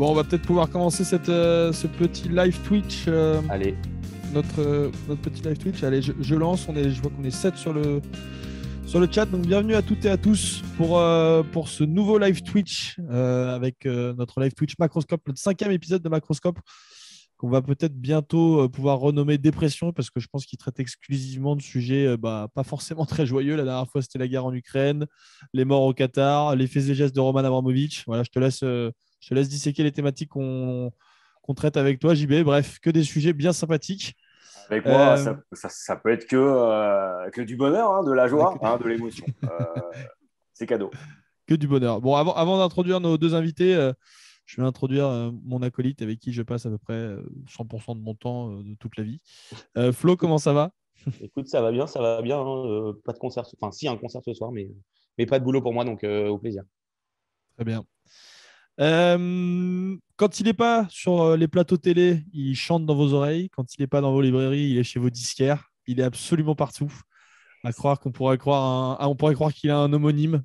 Bon, on va peut-être pouvoir commencer ce petit live Twitch. Allez. Notre petit live Twitch. Allez, je lance. Je vois qu'on est 7 sur le chat. Donc, bienvenue à toutes et à tous pour ce nouveau live Twitch avec notre live Twitch Macroscope, notre 5e épisode de Macroscope, qu'on va peut-être bientôt pouvoir renommer Dépression, parce que je pense qu'il traite exclusivement de sujets pas forcément très joyeux. La dernière fois, c'était la guerre en Ukraine, les morts au Qatar, les faits et gestes de Roman Abramovich. Voilà, je te laisse disséquer les thématiques qu'on traite avec toi, JB. Bref, que des sujets bien sympathiques. Avec moi, ça peut être que du bonheur, hein, de la joie, de l'émotion. C'est cadeau. Que du bonheur. Bon, avant d'introduire nos deux invités, je vais introduire mon acolyte avec qui je passe à peu près 100% de mon temps de toute la vie. Flo, comment ça va? Écoute, ça va bien, hein, pas de concert, enfin si, un concert ce soir, mais pas de boulot pour moi, donc au plaisir. Très bien. Quand il n'est pas sur les plateaux télé, il chante dans vos oreilles. Quand il n'est pas dans vos librairies, il est chez vos disquaires. Il est absolument partout. On pourrait croire qu'il a un homonyme.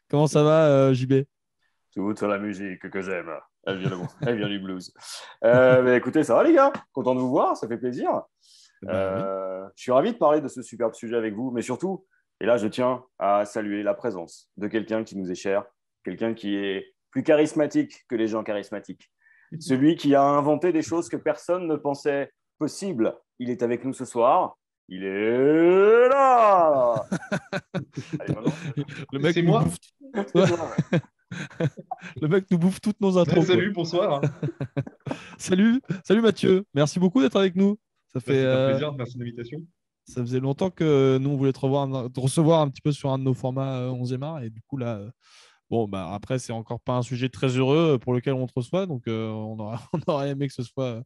Comment ça va, JB? Toute la musique que j'aime, elle vient du blues. Écoutez, ça va les gars? Content de vous voir, ça fait plaisir. Oui. Je suis ravi de parler de ce superbe sujet avec vous, mais surtout, et là je tiens à saluer la présence de quelqu'un qui nous est cher, quelqu'un qui est plus charismatique que les gens charismatiques. Celui qui a inventé des choses que personne ne pensait possibles. Il est avec nous ce soir. Il est là. Allez, le mec c'est moi. Le mec nous bouffe toutes nos intros. Salut, bonsoir. Salut Mathieu. Merci beaucoup d'être avec nous. C'est un plaisir, merci de l'invitation. Ça faisait longtemps que nous on voulait te recevoir un petit peu sur un de nos formats 11e art, et du coup là, après c'est encore pas un sujet très heureux pour lequel on te reçoit, donc on aurait aimé que ce soit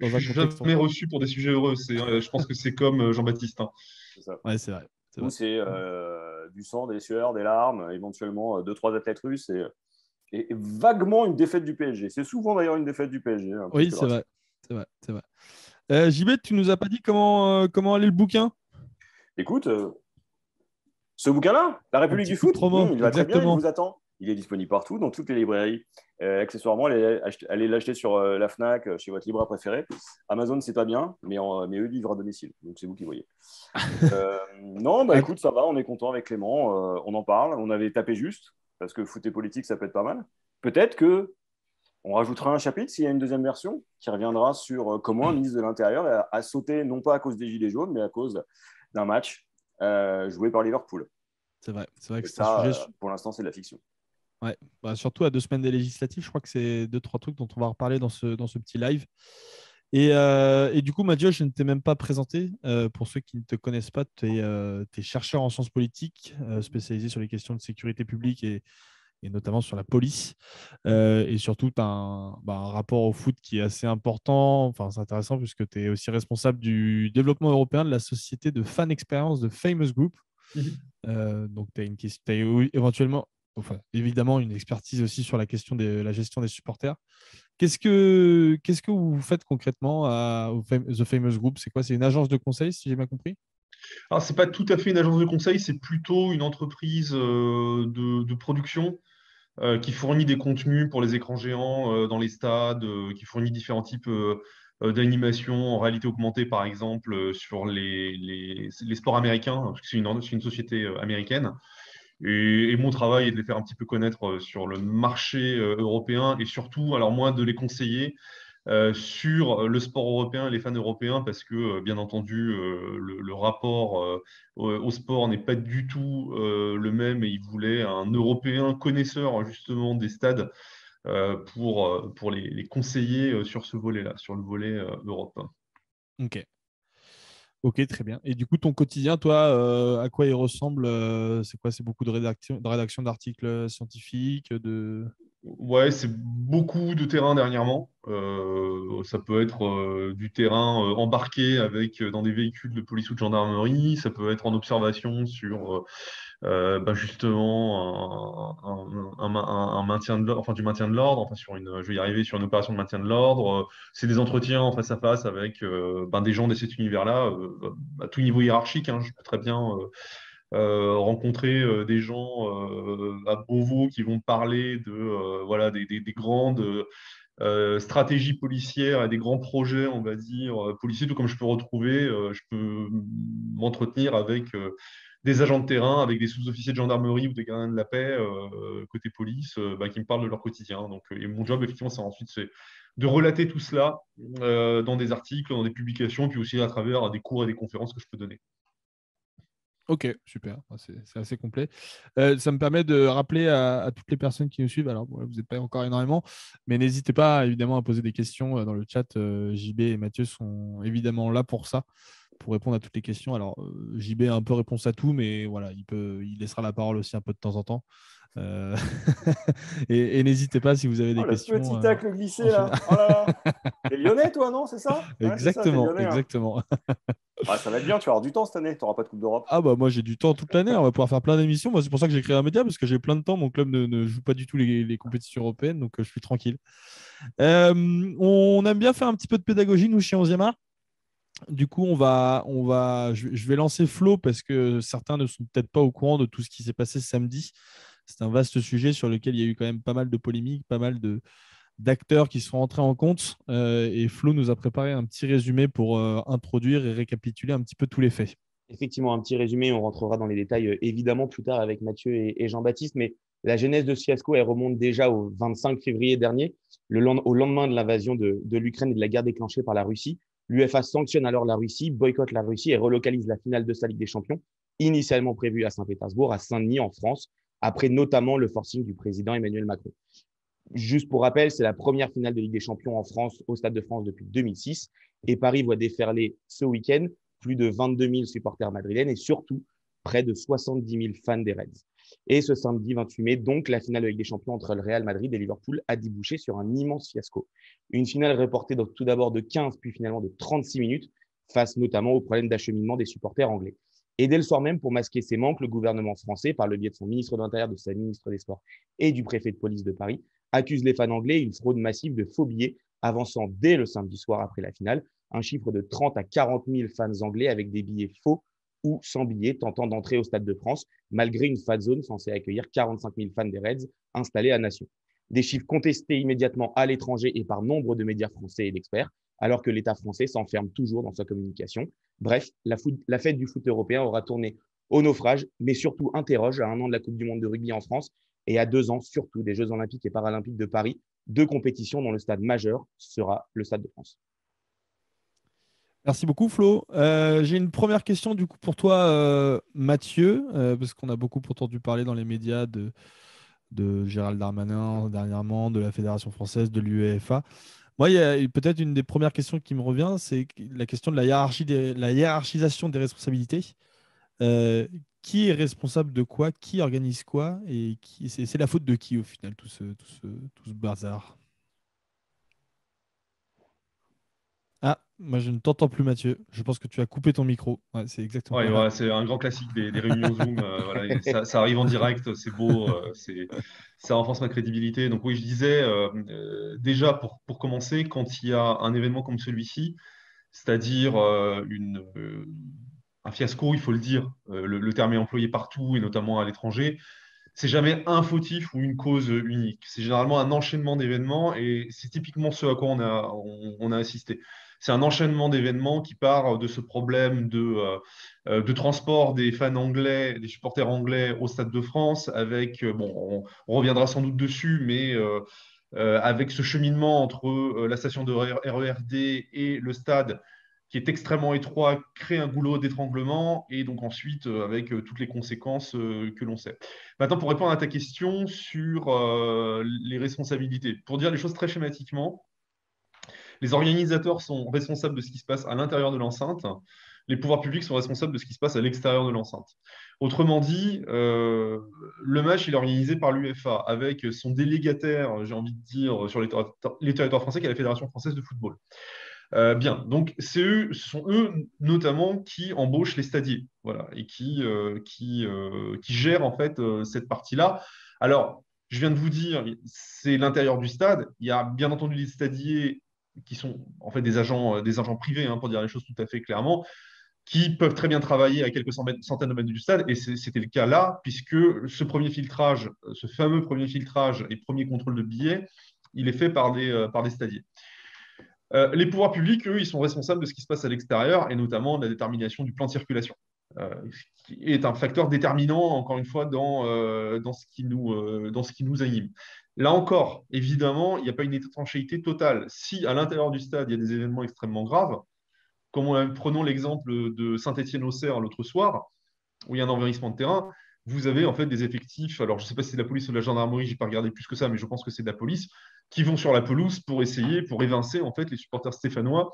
dans un contexte. Je suis jamais reçu pour des sujets heureux. Je pense que c'est comme Jean-Baptiste. Hein. C'est ça. Ouais, c'est vrai. C'est du sang, des sueurs, des larmes, éventuellement 2-3 athlètes russes et vaguement une défaite du PSG. C'est souvent d'ailleurs une défaite du PSG. Hein, oui, c'est vrai. JB, tu nous as pas dit comment allait le bouquin? Écoute, ce bouquin-là, La République du foot, il va très bien, il vous attend. Il est disponible partout, dans toutes les librairies. Accessoirement, allez l'acheter sur la Fnac, chez votre libraire préféré. Amazon, c'est pas bien, mais eux livrent à domicile. Donc, c'est vous qui voyez. Écoute, ça va, on est content avec Clément. On en parle. On avait tapé juste, parce que foot et politique, ça peut être pas mal. Peut-être qu'on rajoutera un chapitre s'il y a une deuxième version qui reviendra sur comment un ministre de l'Intérieur a sauté, non pas à cause des Gilets jaunes, mais à cause d'un match joué par Liverpool. C'est vrai que ça, un sujet... pour l'instant, c'est de la fiction. Ouais, surtout à 2 semaines des législatives, je crois que c'est 2-3 trucs dont on va reparler dans ce petit live. Et du coup, Mathieu, je ne t'ai même pas présenté. Pour ceux qui ne te connaissent pas, tu es chercheur en sciences politiques, spécialisé sur les questions de sécurité publique et notamment sur la police. Et surtout, tu as un rapport au foot qui est assez important. Enfin, c'est intéressant puisque tu es aussi responsable du développement européen de la société de fan expérience de Famous Group. Donc, tu as éventuellement, évidemment, une expertise aussi sur la question de la gestion des supporters. Qu'est-ce que vous faites concrètement au The Famous Group? C'est quoi? C'est une agence de conseil, si j'ai bien compris? Alors, ce n'est pas tout à fait une agence de conseil, c'est plutôt une entreprise de production qui fournit des contenus pour les écrans géants dans les stades, qui fournit différents types d'animations en réalité augmentée, par exemple, sur les sports américains, parce que c'est une société américaine. Et mon travail est de les faire un petit peu connaître sur le marché européen et surtout, alors moi, de les conseiller sur le sport européen et les fans européens parce que, bien entendu, le rapport au sport n'est pas du tout le même et ils voulaient un Européen connaisseur justement des stades pour les conseiller sur ce volet-là, sur le volet Europe. Ok, très bien. Et du coup, ton quotidien, toi, à quoi il ressemble? C'est quoi? C'est beaucoup de rédaction d'articles scientifiques, Ouais, c'est beaucoup de terrain dernièrement. Ça peut être du terrain embarqué dans des véhicules de police ou de gendarmerie. Ça peut être en observation sur justement un maintien de l'ordre, enfin du maintien de l'ordre. Enfin je vais y arriver sur une opération de maintien de l'ordre. C'est des entretiens en face à face avec des gens de cet univers-là, à tout niveau hiérarchique. Hein. Je peux très bien rencontrer des gens à Beauvau qui vont parler des grandes stratégie policière et des grands projets, on va dire, policiers, tout comme je peux retrouver, je peux m'entretenir avec des agents de terrain, avec des sous-officiers de gendarmerie ou des gardiens de la paix côté police qui me parlent de leur quotidien. Donc, et mon job, effectivement, c'est de relater tout cela dans des articles, dans des publications, puis aussi à travers des cours et des conférences que je peux donner. Ok, super, c'est assez complet. Ça me permet de rappeler à toutes les personnes qui nous suivent, alors vous n'êtes pas encore énormément, mais n'hésitez pas évidemment à poser des questions dans le chat. JB et Mathieu sont évidemment là pour ça, pour répondre à toutes les questions. Alors JB a un peu réponse à tout, mais voilà, il laissera la parole aussi un peu de temps en temps. Et n'hésitez pas si vous avez des questions. Le petit tacle glissé là. Oh là là. T'es lyonnais toi, non? C'est ça? Exactement, c'est ça, lyonnais, exactement. Ah, ça va être bien, tu vas avoir du temps cette année, tu n'auras pas de Coupe d'Europe. Ah bah moi j'ai du temps toute l'année, on va pouvoir faire plein d'émissions. Moi c'est pour ça que j'ai créé un média, parce que j'ai plein de temps, mon club ne joue pas du tout les compétitions européennes, donc je suis tranquille. On aime bien faire un petit peu de pédagogie, nous, chez 11e art. Du coup, je vais lancer Flo, parce que certains ne sont peut-être pas au courant de tout ce qui s'est passé samedi. C'est un vaste sujet sur lequel il y a eu quand même pas mal de polémiques, pas mal d'acteurs qui sont entrés en compte. Et Flo nous a préparé un petit résumé pour introduire et récapituler un petit peu tous les faits. Effectivement, un petit résumé, on rentrera dans les détails évidemment plus tard avec Mathieu et Jean-Baptiste, mais la genèse de ce fiasco, elle remonte déjà au 25 février dernier, au lendemain de l'invasion de l'Ukraine et de la guerre déclenchée par la Russie. L'UEFA sanctionne alors la Russie, boycotte la Russie et relocalise la finale de sa Ligue des Champions, initialement prévue à Saint-Pétersbourg, à Saint-Denis en France, après notamment le forcing du président Emmanuel Macron. Juste pour rappel, c'est la première finale de Ligue des Champions en France, au Stade de France depuis 2006, et Paris voit déferler ce week-end plus de 22 000 supporters madrilènes et surtout près de 70 000 fans des Reds. Et ce samedi 28 mai, donc, la finale de Ligue des Champions entre le Real Madrid et Liverpool a débouché sur un immense fiasco. Une finale reportée donc tout d'abord de 15 puis finalement de 36 minutes, face notamment au problème d'acheminement des supporters anglais. Et dès le soir même, pour masquer ses manques, le gouvernement français, par le biais de son ministre de l'Intérieur, de sa ministre des Sports et du préfet de police de Paris, accuse les fans anglais une fraude massive de faux billets, avançant dès le samedi soir après la finale un chiffre de 30 à 40 000 fans anglais avec des billets faux ou sans billets tentant d'entrer au Stade de France, malgré une fan zone censée accueillir 45 000 fans des Reds installés à Nation. Des chiffres contestés immédiatement à l'étranger et par nombre de médias français et d'experts, alors que l'État français s'enferme toujours dans sa communication. Bref, la fête du foot européen aura tourné au naufrage, mais surtout interroge à 1 an de la Coupe du Monde de rugby en France et à 2 ans surtout des Jeux Olympiques et Paralympiques de Paris, 2 compétitions dont le stade majeur sera le Stade de France. Merci beaucoup, Flo. J'ai une première question du coup pour toi, Mathieu, parce qu'on a beaucoup entendu parler dans les médias de Gérald Darmanin dernièrement, de la Fédération française, de l'UEFA. Moi, il y a peut-être une des premières questions qui me revient, c'est la question de la hiérarchisation des responsabilités. Qui est responsable de quoi? Qui organise quoi? Et c'est la faute de qui au final, tout ce bazar? Ah, moi je ne t'entends plus, Mathieu. Je pense que tu as coupé ton micro. Ouais, c'est exactement. Ouais, voilà, c'est un grand classique des réunions Zoom. Voilà, ça arrive en direct, c'est beau, ça renforce ma crédibilité. Donc oui, je disais, déjà pour commencer, quand il y a un événement comme celui-ci, c'est-à-dire un fiasco, il faut le dire, le terme est employé partout et notamment à l'étranger, c'est jamais un fautif ou une cause unique. C'est généralement un enchaînement d'événements et c'est typiquement ce à quoi on a assisté. C'est un enchaînement d'événements qui part de ce problème de transport des fans anglais, des supporters anglais au Stade de France, avec, on reviendra sans doute dessus, mais avec ce cheminement entre la station de RERD et le stade, qui est extrêmement étroit, crée un goulot d'étranglement, et donc ensuite avec toutes les conséquences que l'on sait. Maintenant, pour répondre à ta question sur les responsabilités, pour dire les choses très schématiquement, les organisateurs sont responsables de ce qui se passe à l'intérieur de l'enceinte. Les pouvoirs publics sont responsables de ce qui se passe à l'extérieur de l'enceinte. Autrement dit, le match il est organisé par l'UEFA avec son délégataire, j'ai envie de dire, sur les territoires français, qui est la Fédération française de football. Bien, donc ce sont eux notamment qui embauchent les stadiers, voilà, et qui gèrent en fait cette partie-là. Alors, je viens de vous dire, c'est l'intérieur du stade. Il y a bien entendu des stadiers qui sont en fait des agents privés, hein, pour dire les choses tout à fait clairement, qui peuvent très bien travailler à quelques centaines de mètres du stade. Et c'était le cas là, puisque ce fameux premier filtrage et premier contrôle de billets il est fait par des stadiers. Les pouvoirs publics, eux, ils sont responsables de ce qui se passe à l'extérieur et notamment de la détermination du plan de circulation, qui est un facteur déterminant, encore une fois, dans ce qui nous anime. Là encore, évidemment, il n'y a pas une étanchéité totale. Si à l'intérieur du stade, il y a des événements extrêmement graves, comme prenons l'exemple de Saint-Étienne-Auxerre l'autre soir, où il y a un envahissement de terrain, vous avez en fait des effectifs, alors je ne sais pas si c'est de la police ou de la gendarmerie, je n'ai pas regardé plus que ça, mais je pense que c'est de la police, qui vont sur la pelouse pour évincer en fait les supporters stéphanois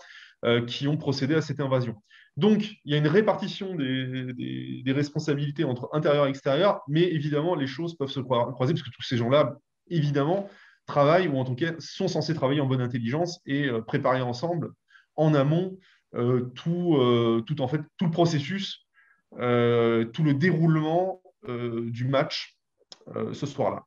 qui ont procédé à cette invasion. Donc, il y a une répartition des responsabilités entre intérieur et extérieur, mais évidemment, les choses peuvent se croiser, parce que tous ces gens-là, évidemment, travaillent, ou en tout cas sont censés travailler en bonne intelligence et préparer ensemble, en amont, tout le processus, tout le déroulement du match ce soir-là.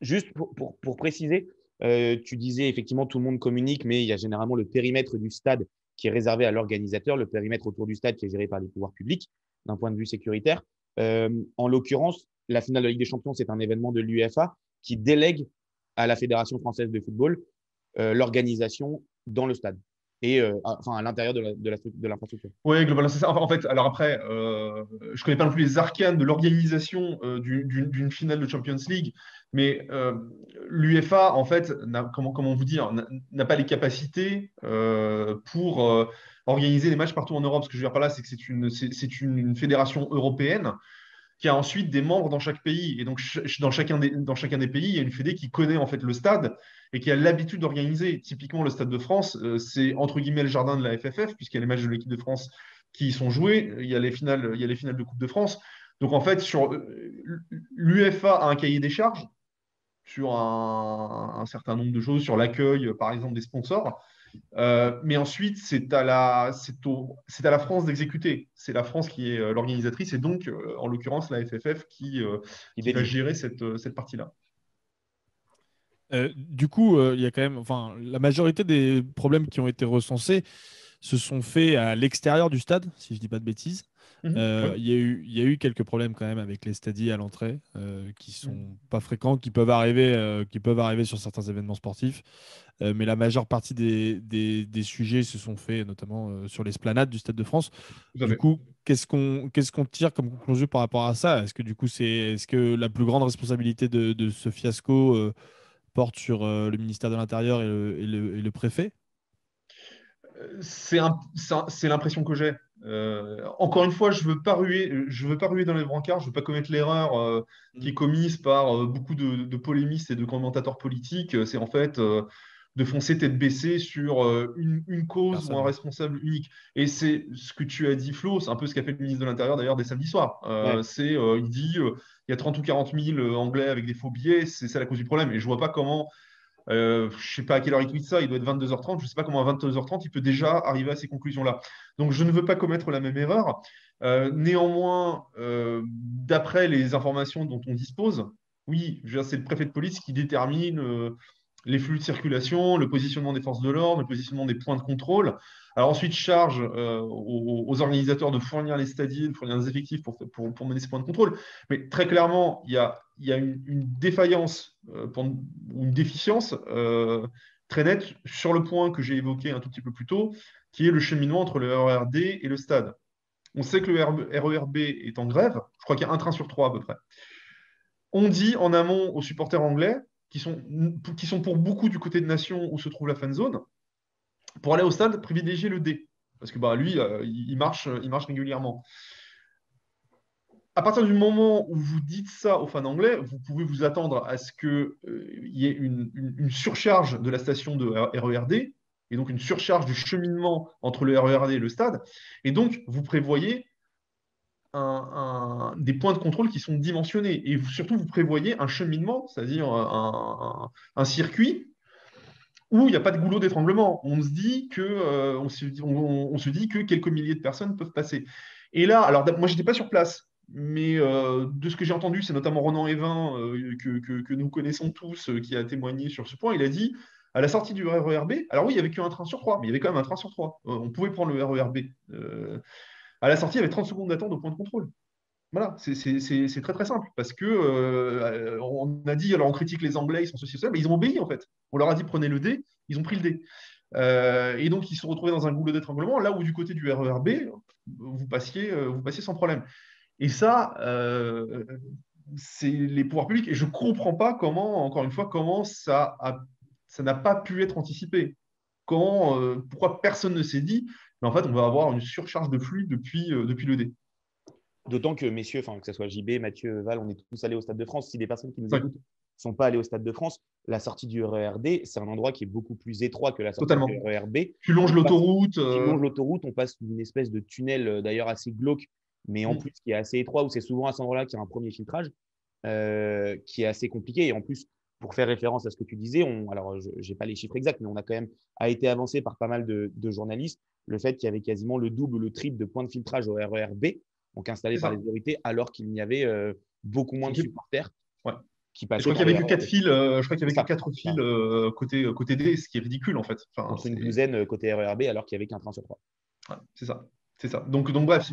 Juste pour préciser, tu disais effectivement tout le monde communique, mais il y a généralement le périmètre du stade qui est réservé à l'organisateur, le périmètre autour du stade qui est géré par les pouvoirs publics d'un point de vue sécuritaire. En l'occurrence, la finale de la Ligue des Champions, c'est un événement de l'UEFA qui délègue à la Fédération française de football l'organisation dans le stade et à l'intérieur de l'infrastructure. Oui, globalement, c'est ça. En fait, alors après, je ne connais pas non plus les arcanes de l'organisation d'une finale de Champions League, mais l'UEFA, en fait, comment vous dire, n'a pas les capacités pour organiser les matchs partout en Europe. Ce que je veux dire par là, c'est que c'est une fédération européenne qui a ensuite des membres dans chaque pays. Et donc, dans chacun des pays, il y a une fédé qui connaît en fait le stade et qui a l'habitude d'organiser. Typiquement, le Stade de France, c'est entre guillemets le jardin de la FFF, puisqu'il y a les matchs de l'équipe de France qui y sont joués. Il y a les finales de Coupe de France. Donc, en fait, l'UEFA a un cahier des charges sur un certain nombre de choses, sur l'accueil, par exemple, des sponsors. Mais ensuite, c'est à la France d'exécuter. C'est la France qui est l'organisatrice et donc, en l'occurrence, la FFF qui va gérer cette partie-là. Du coup, il y a quand même, enfin, la majorité des problèmes qui ont été recensés se sont faits à l'extérieur du stade, si je dis pas de bêtises. Il y a eu quelques problèmes quand même avec les stadiers à l'entrée qui sont pas fréquents, qui peuvent arriver sur certains événements sportifs. Mais la majeure partie des sujets se sont faits notamment sur l'esplanade du Stade de France. Du coup, qu'est-ce qu'on tire comme conclusion par rapport à ça? Est-ce que du coup, est-ce que la plus grande responsabilité de ce fiasco porte sur le ministère de l'Intérieur et le préfet? C'est l'impression que j'ai. Encore une fois, je veux pas ruer dans les brancards, je veux pas commettre l'erreur qui est commise par beaucoup de polémistes et de commentateurs politiques. C'est en fait de foncer tête baissée sur une cause ou un responsable unique. Et c'est ce que tu as dit, Flo, c'est un peu ce qu'a fait le ministre de l'Intérieur d'ailleurs des samedis soirs. Il dit il y a 30 ou 40 000 Anglais avec des faux billets, c'est ça la cause du problème. Et je vois pas comment. Je ne sais pas à quelle heure il tweet ça, il doit être 22h30. Je ne sais pas comment à 22h30 il peut déjà arriver à ces conclusions-là. Donc je ne veux pas commettre la même erreur. Néanmoins, d'après les informations dont on dispose, oui, c'est le préfet de police qui détermine les flux de circulation, le positionnement des forces de l'ordre, le positionnement des points de contrôle. Alors ensuite, charge aux organisateurs de fournir les stadiers, de fournir des effectifs pour mener ces points de contrôle. Mais très clairement, il y a une défaillance ou une déficience très nette sur le point que j'ai évoqué un tout petit peu plus tôt, qui est le cheminement entre le RERD et le stade. On sait que le RERB est en grève. Je crois qu'il y a un train sur 3 à peu près. On dit en amont aux supporters anglais, qui sont pour beaucoup du côté de Nation où se trouve la fan zone, pour aller au stade, privilégier le D. Parce que lui, il marche régulièrement. À partir du moment où vous dites ça aux fans anglais, vous pouvez vous attendre à ce qu'il y ait une surcharge de la station de RERD, et donc une surcharge du cheminement entre le RERD et le stade. Et donc, vous prévoyez des points de contrôle qui sont dimensionnés. Et surtout, vous prévoyez un cheminement, c'est-à-dire un circuit où il n'y a pas de goulot d'étranglement. On se dit que quelques milliers de personnes peuvent passer. Et là, alors moi, je n'étais pas sur place, mais de ce que j'ai entendu, c'est notamment Ronan Evin, que nous connaissons tous, qui a témoigné sur ce point. Il a dit, à la sortie du RERB, alors oui, il n'y avait qu'un train sur 3, mais il y avait quand même un train sur 3. On pouvait prendre le RERB. À la sortie, il y avait 30 secondes d'attente au point de contrôle. Voilà, c'est très très simple parce que on a dit, alors on critique les Anglais, ils sont ceci, ça, mais ils ont obéi en fait. On leur a dit prenez le dé, ils ont pris le dé. Et donc ils se sont retrouvés dans un goulot d'étranglement, là où du côté du RERB, vous passiez sans problème. Et ça, c'est les pouvoirs publics. Et je ne comprends pas comment, encore une fois, comment ça n'a pas pu être anticipé. Pourquoi personne ne s'est dit, mais en fait, on va avoir une surcharge de flux depuis le dé. D'autant que, messieurs, que ce soit JB, Mathieu, Val, on est tous allés au Stade de France. Si des personnes qui nous Ouais. écoutent ne sont pas allées au Stade de France, la sortie du RERD, c'est un endroit qui est beaucoup plus étroit que la sortie Totalement. du RERB. Tu longes l'autoroute. Tu longes l'autoroute, on passe une espèce de tunnel, d'ailleurs assez glauque, mais en plus qui est assez étroit, où c'est souvent à cet endroit-là qu'il y a un premier filtrage, qui est assez compliqué. Et en plus, pour faire référence à ce que tu disais, alors je n'ai pas les chiffres exacts, mais on a quand même a été avancé par pas mal de journalistes, le fait qu'il y avait quasiment le double ou le triple de points de filtrage au RERB, donc installés par les autorités, alors qu'il y avait beaucoup moins de supporters qui passaient. Je crois qu'il n'y avait que 4 fils, je crois qu'il y avait que 4 fils côté D, ce qui est ridicule en fait. Contre une douzaine côté RERB, alors qu'il n'y avait qu'un train sur 3. Ouais, c'est ça. C'est ça. Donc bref.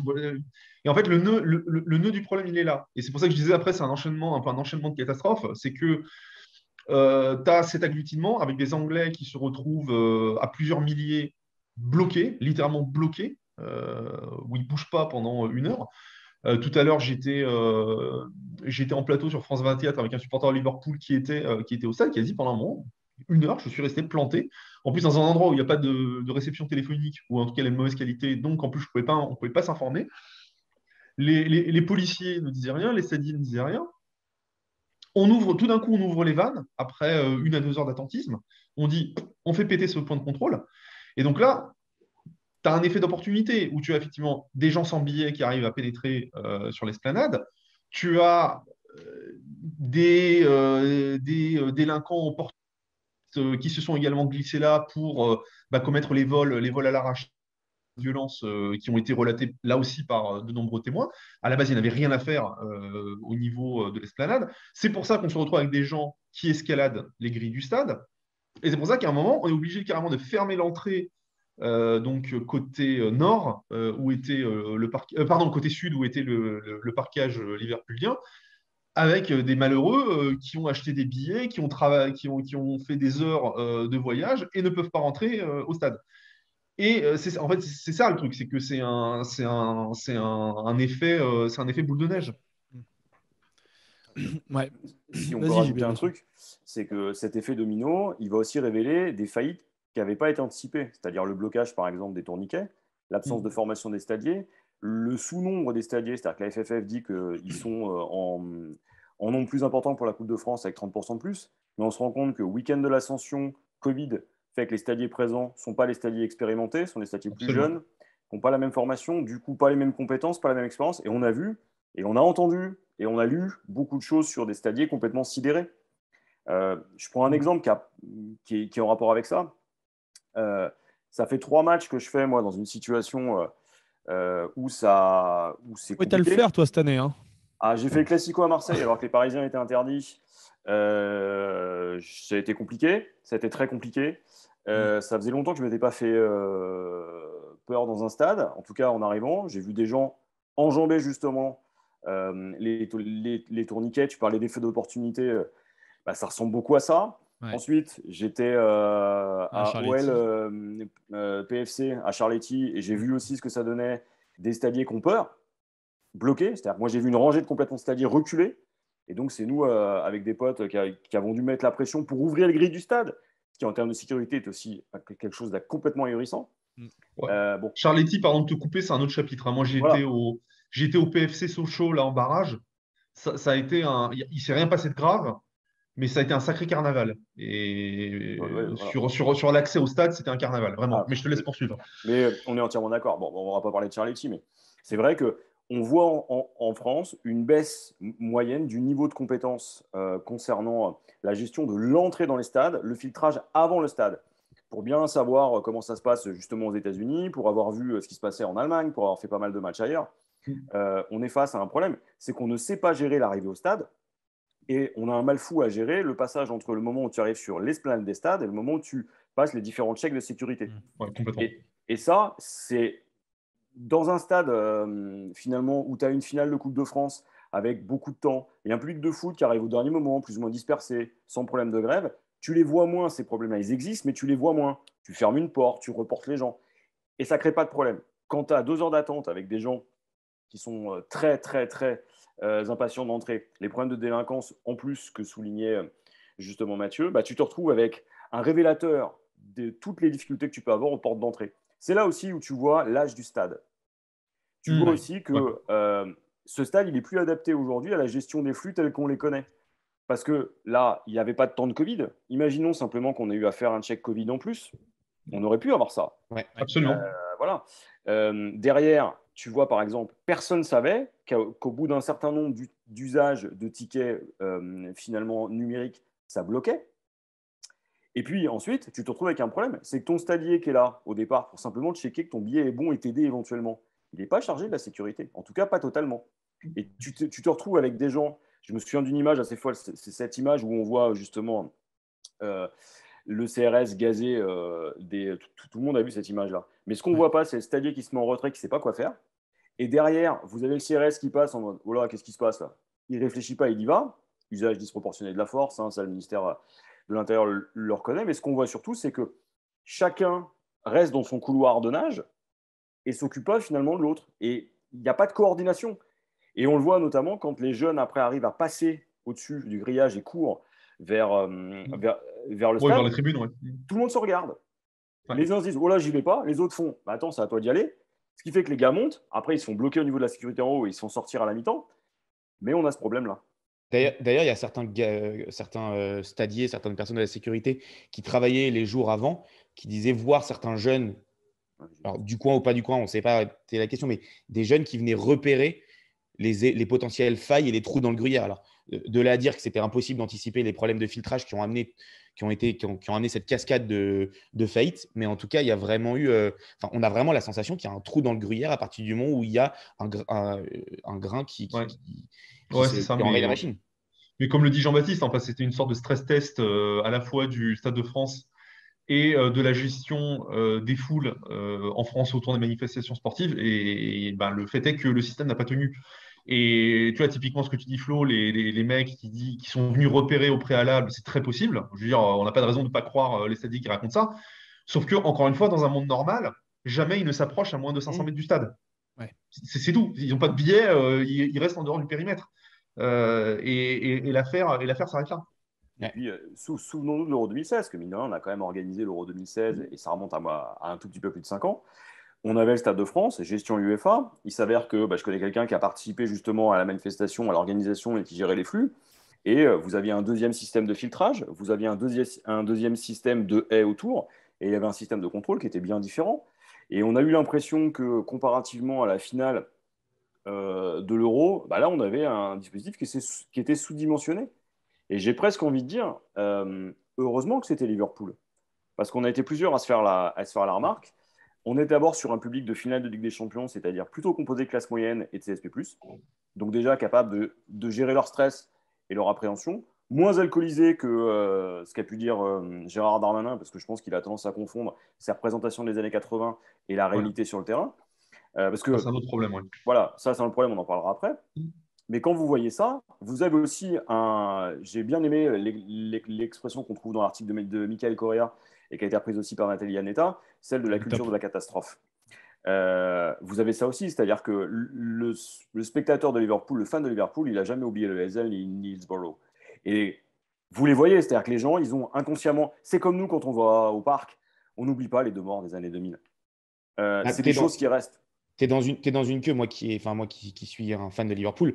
Et en fait, le nœud du problème, il est là. Et c'est pour ça que je disais après, c'est un enchaînement de catastrophes. C'est que tu as cet agglutinement avec des Anglais qui se retrouvent à plusieurs milliers bloqués, littéralement bloqués, où ils ne bougent pas pendant 1 heure. Tout à l'heure, j'étais en plateau sur France 24 avec un supporter de Liverpool qui était au stade, qui a dit pendant un moment, 1 heure, je suis resté planté. En plus, dans un endroit où il n'y a pas de réception téléphonique, ou en tout cas, elle est de mauvaise qualité, donc en plus, on ne pouvait pas s'informer. Les policiers ne disaient rien, les stadiers ne disaient rien. Tout d'un coup, on ouvre les vannes, après 1 à 2 heures d'attentisme. On dit, on fait péter ce point de contrôle. Et donc là, tu as un effet d'opportunité où tu as effectivement des gens sans billets qui arrivent à pénétrer sur l'esplanade. Tu as des délinquants en porte qui se sont également glissés là pour commettre les vols à l'arrache, violences qui ont été relatées là aussi par de nombreux témoins. À la base, il n'y avait rien à faire au niveau de l'esplanade. C'est pour ça qu'on se retrouve avec des gens qui escaladent les grilles du stade. Et c'est pour ça qu'à un moment, on est obligé carrément de fermer l'entrée donc côté nord, où était côté sud, où était le parquage liverpoolien, avec des malheureux qui ont acheté des billets, qui ont fait des heures de voyage et ne peuvent pas rentrer au stade. Et en fait, c'est ça le truc, c'est que c'est un effet boule de neige. Ouais. Si on peut rajouter un truc, c'est que cet effet domino, il va aussi révéler des faillites qui n'avaient pas été anticipées, c'est-à-dire le blocage, par exemple, des tourniquets, l'absence de formation des stadiers, le sous-nombre des stadiers, c'est-à-dire que la FFF dit qu'ils sont en nombre plus important pour la Coupe de France avec 30% de plus, mais on se rend compte que week-end de l'ascension, Covid, fait que les stadiers présents ne sont pas les stadiers expérimentés, sont des stadiers plus jeunes, qui n'ont pas la même formation, du coup pas les mêmes compétences, pas la même expérience, et on a vu, et on a entendu, et on a lu beaucoup de choses sur des stadiers complètement sidérés. Je prends un exemple qui est en rapport avec ça. Ça fait 3 matchs que je fais, moi, dans une situation où c'est compliqué. Oui, t'as le flair, toi, cette année. Hein. J'ai fait le Classico à Marseille alors que les Parisiens étaient interdits. Ça a été compliqué. Ça a été très compliqué. Ça faisait longtemps que je ne m'étais pas fait peur dans un stade. En tout cas, en arrivant, j'ai vu des gens enjamber justement les tourniquets. Tu parlais d'effets d'opportunité. Ça ressemble beaucoup à ça. Ouais. Ensuite, j'étais à OL PFC à Charletti et j'ai vu aussi ce que ça donnait des stadiers qui ont peur, bloqués. C'est-à-dire que moi, j'ai vu une rangée de complètement stadiers reculer. Et donc, c'est nous, avec des potes, qui avons dû mettre la pression pour ouvrir les grilles du stade, ce qui, en termes de sécurité, est aussi quelque chose de complètement ahurissant. Ouais. Bon. Charletti, pardon de te couper, c'est un autre chapitre. Moi, j'ai été au PFC Sochaux, là, en barrage. Ça a été il ne s'est rien passé de grave. Mais ça a été un sacré carnaval. Et sur l'accès au stade, c'était un carnaval, vraiment. Mais je te laisse poursuivre. Mais on est entièrement d'accord. Bon, on ne va pas parler de Charletti, mais c'est vrai qu'on voit en France une baisse moyenne du niveau de compétence concernant la gestion de l'entrée dans les stades, le filtrage avant le stade. Pour bien savoir comment ça se passe justement aux États-Unis, pour avoir vu ce qui se passait en Allemagne, pour avoir fait pas mal de matchs ailleurs, on est face à un problème. C'est qu'on ne sait pas gérer l'arrivée au stade. Et on a un mal fou à gérer le passage entre le moment où tu arrives sur l'esplanade des stades et le moment où tu passes les différents checks de sécurité. Ouais, complètement. Et ça, c'est dans un stade finalement où tu as une finale de Coupe de France avec beaucoup de temps et un public de foot qui arrive au dernier moment, plus ou moins dispersé, sans problème de grève, tu les vois moins, ces problèmes-là. Ils existent, mais tu les vois moins. Tu fermes une porte, tu reportes les gens. Et ça ne crée pas de problème. Quand tu as 2 heures d'attente avec des gens qui sont très, très, très impatients d'entrer, les problèmes de délinquance, en plus que soulignait justement Mathieu, bah, tu te retrouves avec un révélateur de toutes les difficultés que tu peux avoir aux portes d'entrée. C'est là aussi où tu vois l'âge du stade. Tu vois aussi que ce stade, il n'est plus adapté aujourd'hui à la gestion des flux tels qu'on les connaît. Parce que là, il n'y avait pas de temps de Covid. Imaginons simplement qu'on ait eu à faire un check Covid en plus. On aurait pu avoir ça. Ouais, absolument. Voilà. Derrière, tu vois, par exemple, personne ne savait qu'au bout d'un certain nombre d'usages de tickets finalement numériques, ça bloquait. Et puis ensuite, tu te retrouves avec un problème. C'est que ton stadier qui est là au départ pour simplement checker que ton billet est bon et t'aider éventuellement, il n'est pas chargé de la sécurité. En tout cas, pas totalement. Et tu te retrouves avec des gens. Je me souviens d'une image assez folle. C'est cette image où on voit justement le CRS gazé. Tout le monde a vu cette image-là. Mais ce qu'on ne voit pas, c'est le stadier qui se met en retrait, qui ne sait pas quoi faire. Et derrière, vous avez le CRS qui passe en mode oh là, qu'est-ce qui se passe là? Il ne réfléchit pas, il y va. Usage disproportionné de la force, ça, le ministère de l'Intérieur le reconnaît. Mais ce qu'on voit surtout, c'est que chacun reste dans son couloir de nage et ne s'occupe pas finalement de l'autre. Et il n'y a pas de coordination. Et on le voit notamment quand les jeunes, après, arrivent à passer au-dessus du grillage et courent vers le stade. Vers les tribunes, ouais. Tout le monde se regarde. Ouais. Les uns se disent « Oh là, j'y vais pas ». Les autres font bah, « Attends, c'est à toi d'y aller ». Ce qui fait que les gars montent. Après, ils se font bloquer au niveau de la sécurité en haut et ils se font sortir à la mi-temps. Mais on a ce problème-là. D'ailleurs, il y a certains stadiers, certaines personnes de la sécurité qui travaillaient les jours avant, qui disaient voir certains jeunes, alors, du coin ou pas du coin, on ne sait pas, c'est la question, mais des jeunes qui venaient repérer les potentielles failles et les trous dans le gruyère. Alors, de là à dire que c'était impossible d'anticiper les problèmes de filtrage qui ont amené cette cascade de faillites, mais en tout cas, il y a vraiment eu, on a vraiment la sensation qu'il y a un trou dans le gruyère à partir du moment où il y a un grain qui enraye la machine. Mais comme le dit Jean-Baptiste, enfin, c'était une sorte de stress test à la fois du Stade de France et de la gestion des foules en France autour des manifestations sportives. Et ben, le fait est que le système n'a pas tenu. Et tu vois, typiquement, ce que tu dis, Flo, les mecs qui sont venus repérer au préalable, c'est très possible. Je veux dire, on n'a pas de raison de ne pas croire les stadiers qui racontent ça. Sauf que, encore une fois, dans un monde normal, jamais ils ne s'approchent à moins de 500 mètres du stade. Ouais. C'est tout. Ils n'ont pas de billets, ils restent en dehors du périmètre. Et l'affaire s'arrête là. Et puis, souvenons-nous de l'Euro 2016, que mine de rien, on a quand même organisé l'Euro 2016, et ça remonte à un tout petit peu plus de 5 ans. On avait le Stade de France, gestion UEFA. Il s'avère que je connais quelqu'un qui a participé justement à la manifestation, à l'organisation et qui gérait les flux. Et vous aviez un deuxième système de filtrage, vous aviez un deuxième système de haies autour, et il y avait un système de contrôle qui était bien différent. Et on a eu l'impression que, comparativement à la finale de l'Euro, là, on avait un dispositif qui était sous-dimensionné. Et j'ai presque envie de dire, heureusement que c'était Liverpool. Parce qu'on a été plusieurs à se faire la remarque. On est d'abord sur un public de finale de Ligue des Champions, c'est-à-dire plutôt composé de classe moyenne et de CSP+. Donc déjà capable de gérer leur stress et leur appréhension. Moins alcoolisé que ce qu'a pu dire Gérard Darmanin, parce que je pense qu'il a tendance à confondre ses représentations des années 80 et la réalité sur le terrain. Parce que, c'est un autre problème, oui. Voilà, ça c'est un problème, on en parlera après. Mais quand vous voyez ça, vous avez aussi j'ai bien aimé l'expression qu'on trouve dans l'article de Michael Correa et qui a été reprise aussi par Nathalie Yanetta, celle de la culture de la catastrophe. Vous avez ça aussi, c'est-à-dire que le spectateur de Liverpool, le fan de Liverpool, il n'a jamais oublié le Hazel ni Hillsborough. Et vous les voyez, c'est-à-dire que les gens, ils ont inconsciemment… C'est comme nous quand on va au parc, on n'oublie pas les 2 morts des années 2000. C'est des choses qui restent. T'es dans une queue, moi qui suis un fan de Liverpool,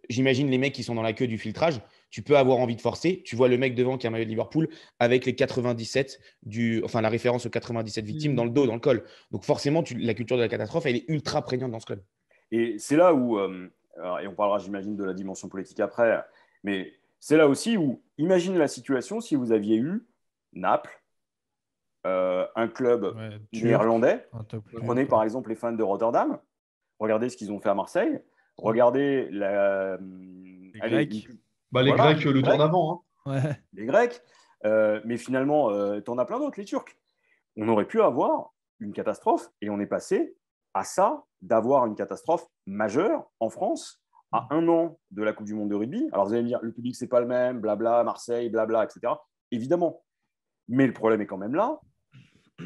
j'imagine les mecs qui sont dans la queue du filtrage, tu peux avoir envie de forcer, tu vois le mec devant qui a un maillot de Liverpool avec les 97 la référence aux 97 victimes dans le dos, dans le col. Donc forcément, la culture de la catastrophe, elle est ultra prégnante dans ce club. Et c'est là où, et on parlera j'imagine de la dimension politique après, mais c'est là aussi où, imagine la situation si vous aviez eu Naples, un club néerlandais. Prenez par exemple les fans de Rotterdam. Regardez ce qu'ils ont fait à Marseille. Regardez les Grecs. Les Grecs, le tour d'avant. Hein. Ouais. Les Grecs. Mais finalement, tu en as plein d'autres, les Turcs. On aurait pu avoir une catastrophe et on est passé à ça d'avoir une catastrophe majeure en France à 1 an de la Coupe du Monde de rugby. Alors, vous allez me dire, le public, c'est pas le même, blabla, Marseille, blabla, etc. Évidemment. Mais le problème est quand même là.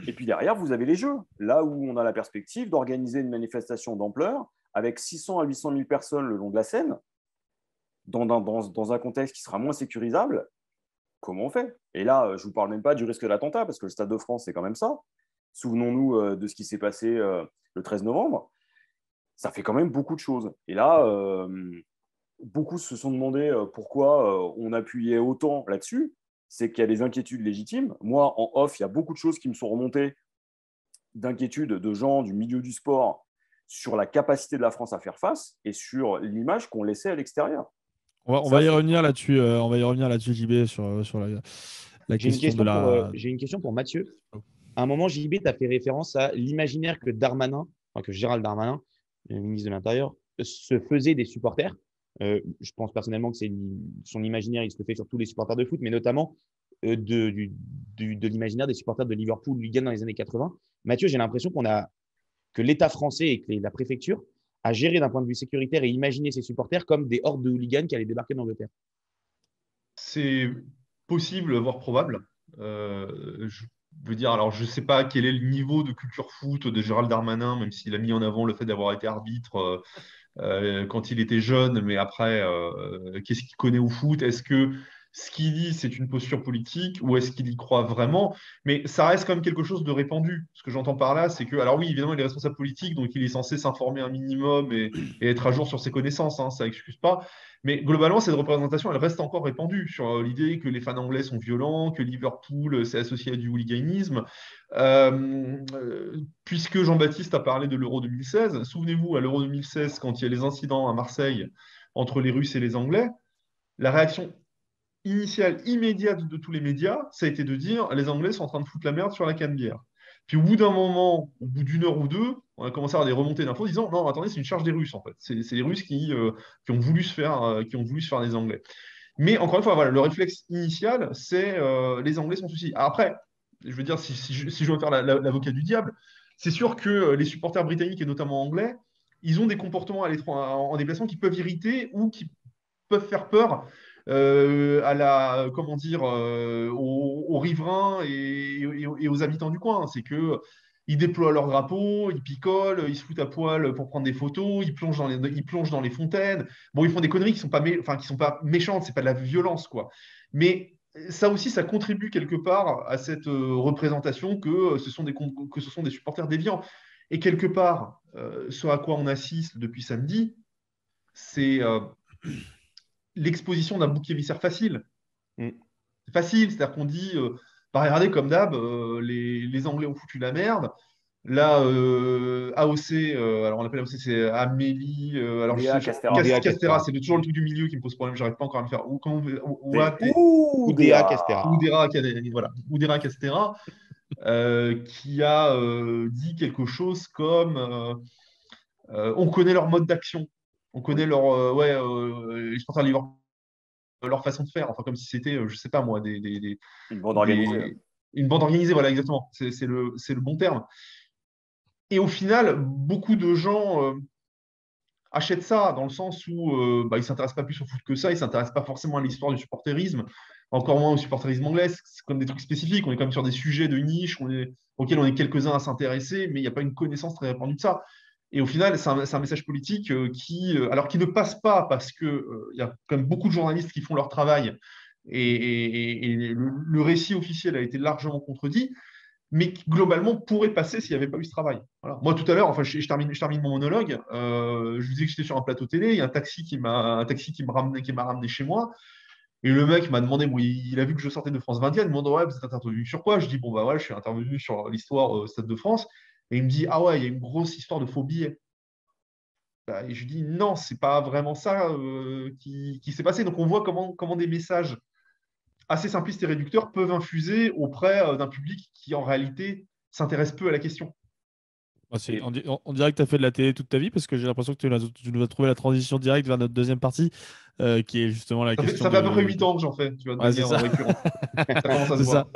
Et puis derrière, vous avez les Jeux. Là où on a la perspective d'organiser une manifestation d'ampleur avec 600 à 800 000 personnes le long de la Seine, dans un contexte qui sera moins sécurisable, comment on fait? Et là, je ne vous parle même pas du risque d'attentat, parce que le Stade de France, c'est quand même ça. Souvenons-nous de ce qui s'est passé le 13 novembre. Ça fait quand même beaucoup de choses. Et là, beaucoup se sont demandé pourquoi on appuyait autant là-dessus. C'est qu'il y a des inquiétudes légitimes. Moi, en off, il y a beaucoup de choses qui me sont remontées d'inquiétudes de gens du milieu du sport sur la capacité de la France à faire face et sur l'image qu'on laissait à l'extérieur. On va y revenir là-dessus. On va y revenir là-dessus, JB, sur la question de la. J'ai une question pour Mathieu. À un moment, JB, tu as fait référence à l'imaginaire que que Gérald Darmanin, le ministre de l'Intérieur, se faisait des supporters. Je pense personnellement que son imaginaire, il se le fait sur tous les supporters de foot, mais notamment de l'imaginaire des supporters de Liverpool, Wigan dans les années 80. Mathieu, j'ai l'impression que l'État français et que la préfecture a géré d'un point de vue sécuritaire et imaginé ses supporters comme des hordes de hooligans qui allaient débarquer d'Angleterre. C'est possible, voire probable. Je veux dire, alors je ne sais pas quel est le niveau de culture foot de Gérald Darmanin, même s'il a mis en avant le fait d'avoir été arbitre quand il était jeune, mais après, qu'est-ce qu'il connaît au foot? Est-ce que ce qu'il dit, c'est une posture politique ou est-ce qu'il y croit vraiment? Mais ça reste quand même quelque chose de répandu. Ce que j'entends par là, c'est que, alors oui, évidemment, il est responsable politique, donc il est censé s'informer un minimum et être à jour sur ses connaissances, hein, ça n'excuse pas. Mais globalement, cette représentation, elle reste encore répandue sur l'idée que les fans anglais sont violents, que Liverpool s'est associé à du hooliganisme. Puisque Jean-Baptiste a parlé de l'Euro 2016, souvenez-vous, à l'Euro 2016, quand il y a les incidents à Marseille entre les Russes et les Anglais, la réaction initiale, immédiate de tous les médias, ça a été de dire les Anglais sont en train de foutre la merde sur la canne-bière. Puis au bout d'un moment, au bout d'1 heure ou deux, on a commencé à avoir des remontées d'infos disant non, attendez, c'est une charge des Russes en fait. C'est les Russes qui ont voulu se faire des Anglais. Mais encore une fois, voilà, le réflexe initial, c'est les Anglais sont soucis. Après, je veux dire, si je veux faire l'avocat du diable, c'est sûr que les supporters britanniques et notamment anglais, ils ont des comportements en déplacement qui peuvent irriter ou qui peuvent faire peur aux riverains et aux habitants du coin. C'est que ils déploient leur drapeau, ils picolent, ils se foutent à poil pour prendre des photos, ils plongent dans les fontaines. Bon, ils font des conneries qui sont pas méchantes, c'est pas de la violence, quoi. Mais ça aussi, ça contribue quelque part à cette représentation que ce sont des supporters déviants. Et quelque part, ce à quoi on assiste depuis samedi, c'est l'exposition d'un bouc émissaire facile. C'est facile, c'est-à-dire qu'on dit, regardez, comme d'hab, les Anglais ont foutu la merde. Là, AOC, alors on l'appelle AOC, c'est Amélie. Alors Castera, c'est toujours le truc du milieu qui me pose problème, j'arrive pas encore à me faire. Oudéa Castera. Oudéa Castera, qui a dit quelque chose comme on connaît leur mode d'action, on connaît les supporters de Liverpool, leur façon de faire, enfin comme si c'était, je sais pas moi, une bande organisée. Une bande organisée, voilà, exactement. C'est le bon terme. Et au final, beaucoup de gens achètent ça dans le sens où ils ne s'intéressent pas plus au foot que ça, ils ne s'intéressent pas forcément à l'histoire du supporterisme, encore moins au supporterisme anglais. C'est comme des trucs spécifiques. On est quand même sur des sujets de niche auxquels on est quelques-uns à s'intéresser, mais il n'y a pas une connaissance très répandue de ça. Et au final, c'est un message politique qui ne passe pas parce qu'il y a quand même beaucoup de journalistes qui font leur travail et le récit officiel a été largement contredit, mais qui globalement pourrait passer s'il n'y avait pas eu ce travail. Voilà. Moi, tout à l'heure, enfin, je termine mon monologue, je vous disais que j'étais sur un plateau télé, il y a un taxi qui m'a ramené chez moi. Et le mec m'a demandé, bon, il a vu que je sortais de France 21, il me demande, ouais, vous êtes intervenu sur quoi? Je dis, bon, bah ouais, je suis intervenu sur l'histoire Stade de France. Et il me dit, ah ouais, il y a une grosse histoire de faux billets. Bah, et je lui dis, non, c'est pas vraiment ça qui s'est passé. Donc on voit comment des messages assez simplistes et réducteurs peuvent infuser auprès d'un public qui en réalité s'intéresse peu à la question. On dirait que tu as fait de la télé toute ta vie parce que j'ai l'impression que tu nous as trouvé la transition directe vers notre deuxième partie qui est justement la question. Ça fait à peu près 8 ans que j'en fais, tu vois, de manière récurrente. Ça commence à se voir.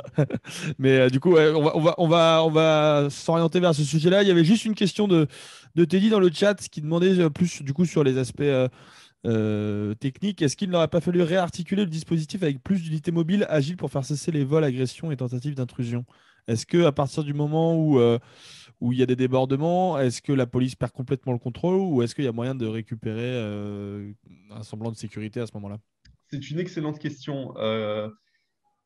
Mais du coup, on va s'orienter vers ce sujet-là. Il y avait juste une question de Teddy dans le chat qui demandait plus du coup sur les aspects techniques. Est-ce qu'il n'aurait pas fallu réarticuler le dispositif avec plus d'unités mobiles agiles pour faire cesser les vols, agressions et tentatives d'intrusion? Est-ce que à partir du moment où il y a des débordements, est-ce que la police perd complètement le contrôle ou est-ce qu'il y a moyen de récupérer un semblant de sécurité à ce moment-là? C'est une excellente question.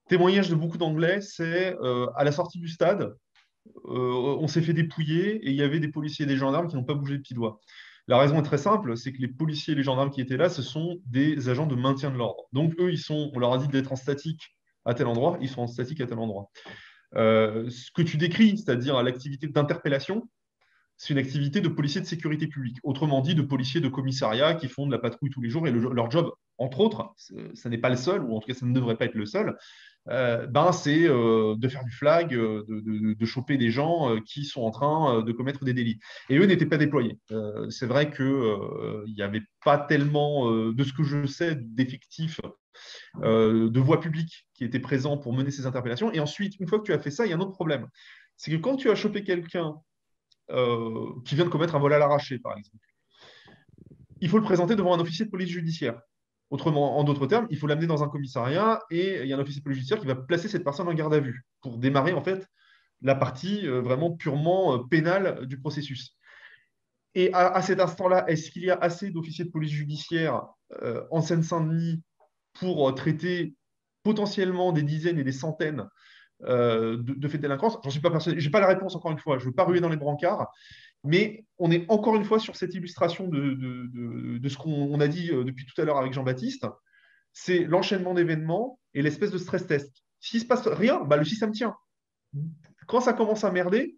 Témoignage de beaucoup d'Anglais, c'est à la sortie du stade, on s'est fait dépouiller et il y avait des policiers et des gendarmes qui n'ont pas bougé le petit doigt. La raison est très simple, c'est que les policiers et les gendarmes qui étaient là, ce sont des agents de maintien de l'ordre. Donc eux, on leur a dit d'être en statique à tel endroit, ils sont en statique à tel endroit. Ce que tu décris, c'est-à-dire l'activité d'interpellation, c'est une activité de policiers de sécurité publique. Autrement dit, de policiers de commissariat qui font de la patrouille tous les jours. Et leur job, entre autres, ça n'est pas le seul, ou en tout cas, ça ne devrait pas être le seul, c'est de faire du flag, de choper des gens qui sont en train de commettre des délits. Et eux n'étaient pas déployés. C'est vrai qu'il n'y avait pas tellement, de ce que je sais, d'effectifs de voies publiques qui étaient présents pour mener ces interpellations. Et ensuite, une fois que tu as fait ça, il y a un autre problème. C'est que quand tu as chopé quelqu'un qui vient de commettre un vol à l'arraché, par exemple, il faut le présenter devant un officier de police judiciaire. Autrement, en d'autres termes, il faut l'amener dans un commissariat et il y a un officier de police judiciaire qui va placer cette personne en garde à vue pour démarrer en fait la partie vraiment purement pénale du processus. Et à cet instant-là, est-ce qu'il y a assez d'officiers de police judiciaire en Seine-Saint-Denis pour traiter potentiellement des dizaines et des centaines de faits de délinquance? J'en suis pas persuadé. Je n'ai pas la réponse, encore une fois. Je ne veux pas ruer dans les brancards. Mais on est encore une fois sur cette illustration de ce qu'on a dit depuis tout à l'heure avec Jean-Baptiste. C'est l'enchaînement d'événements et l'espèce de stress test. S'il ne se passe rien, le système tient. Quand ça commence à merder,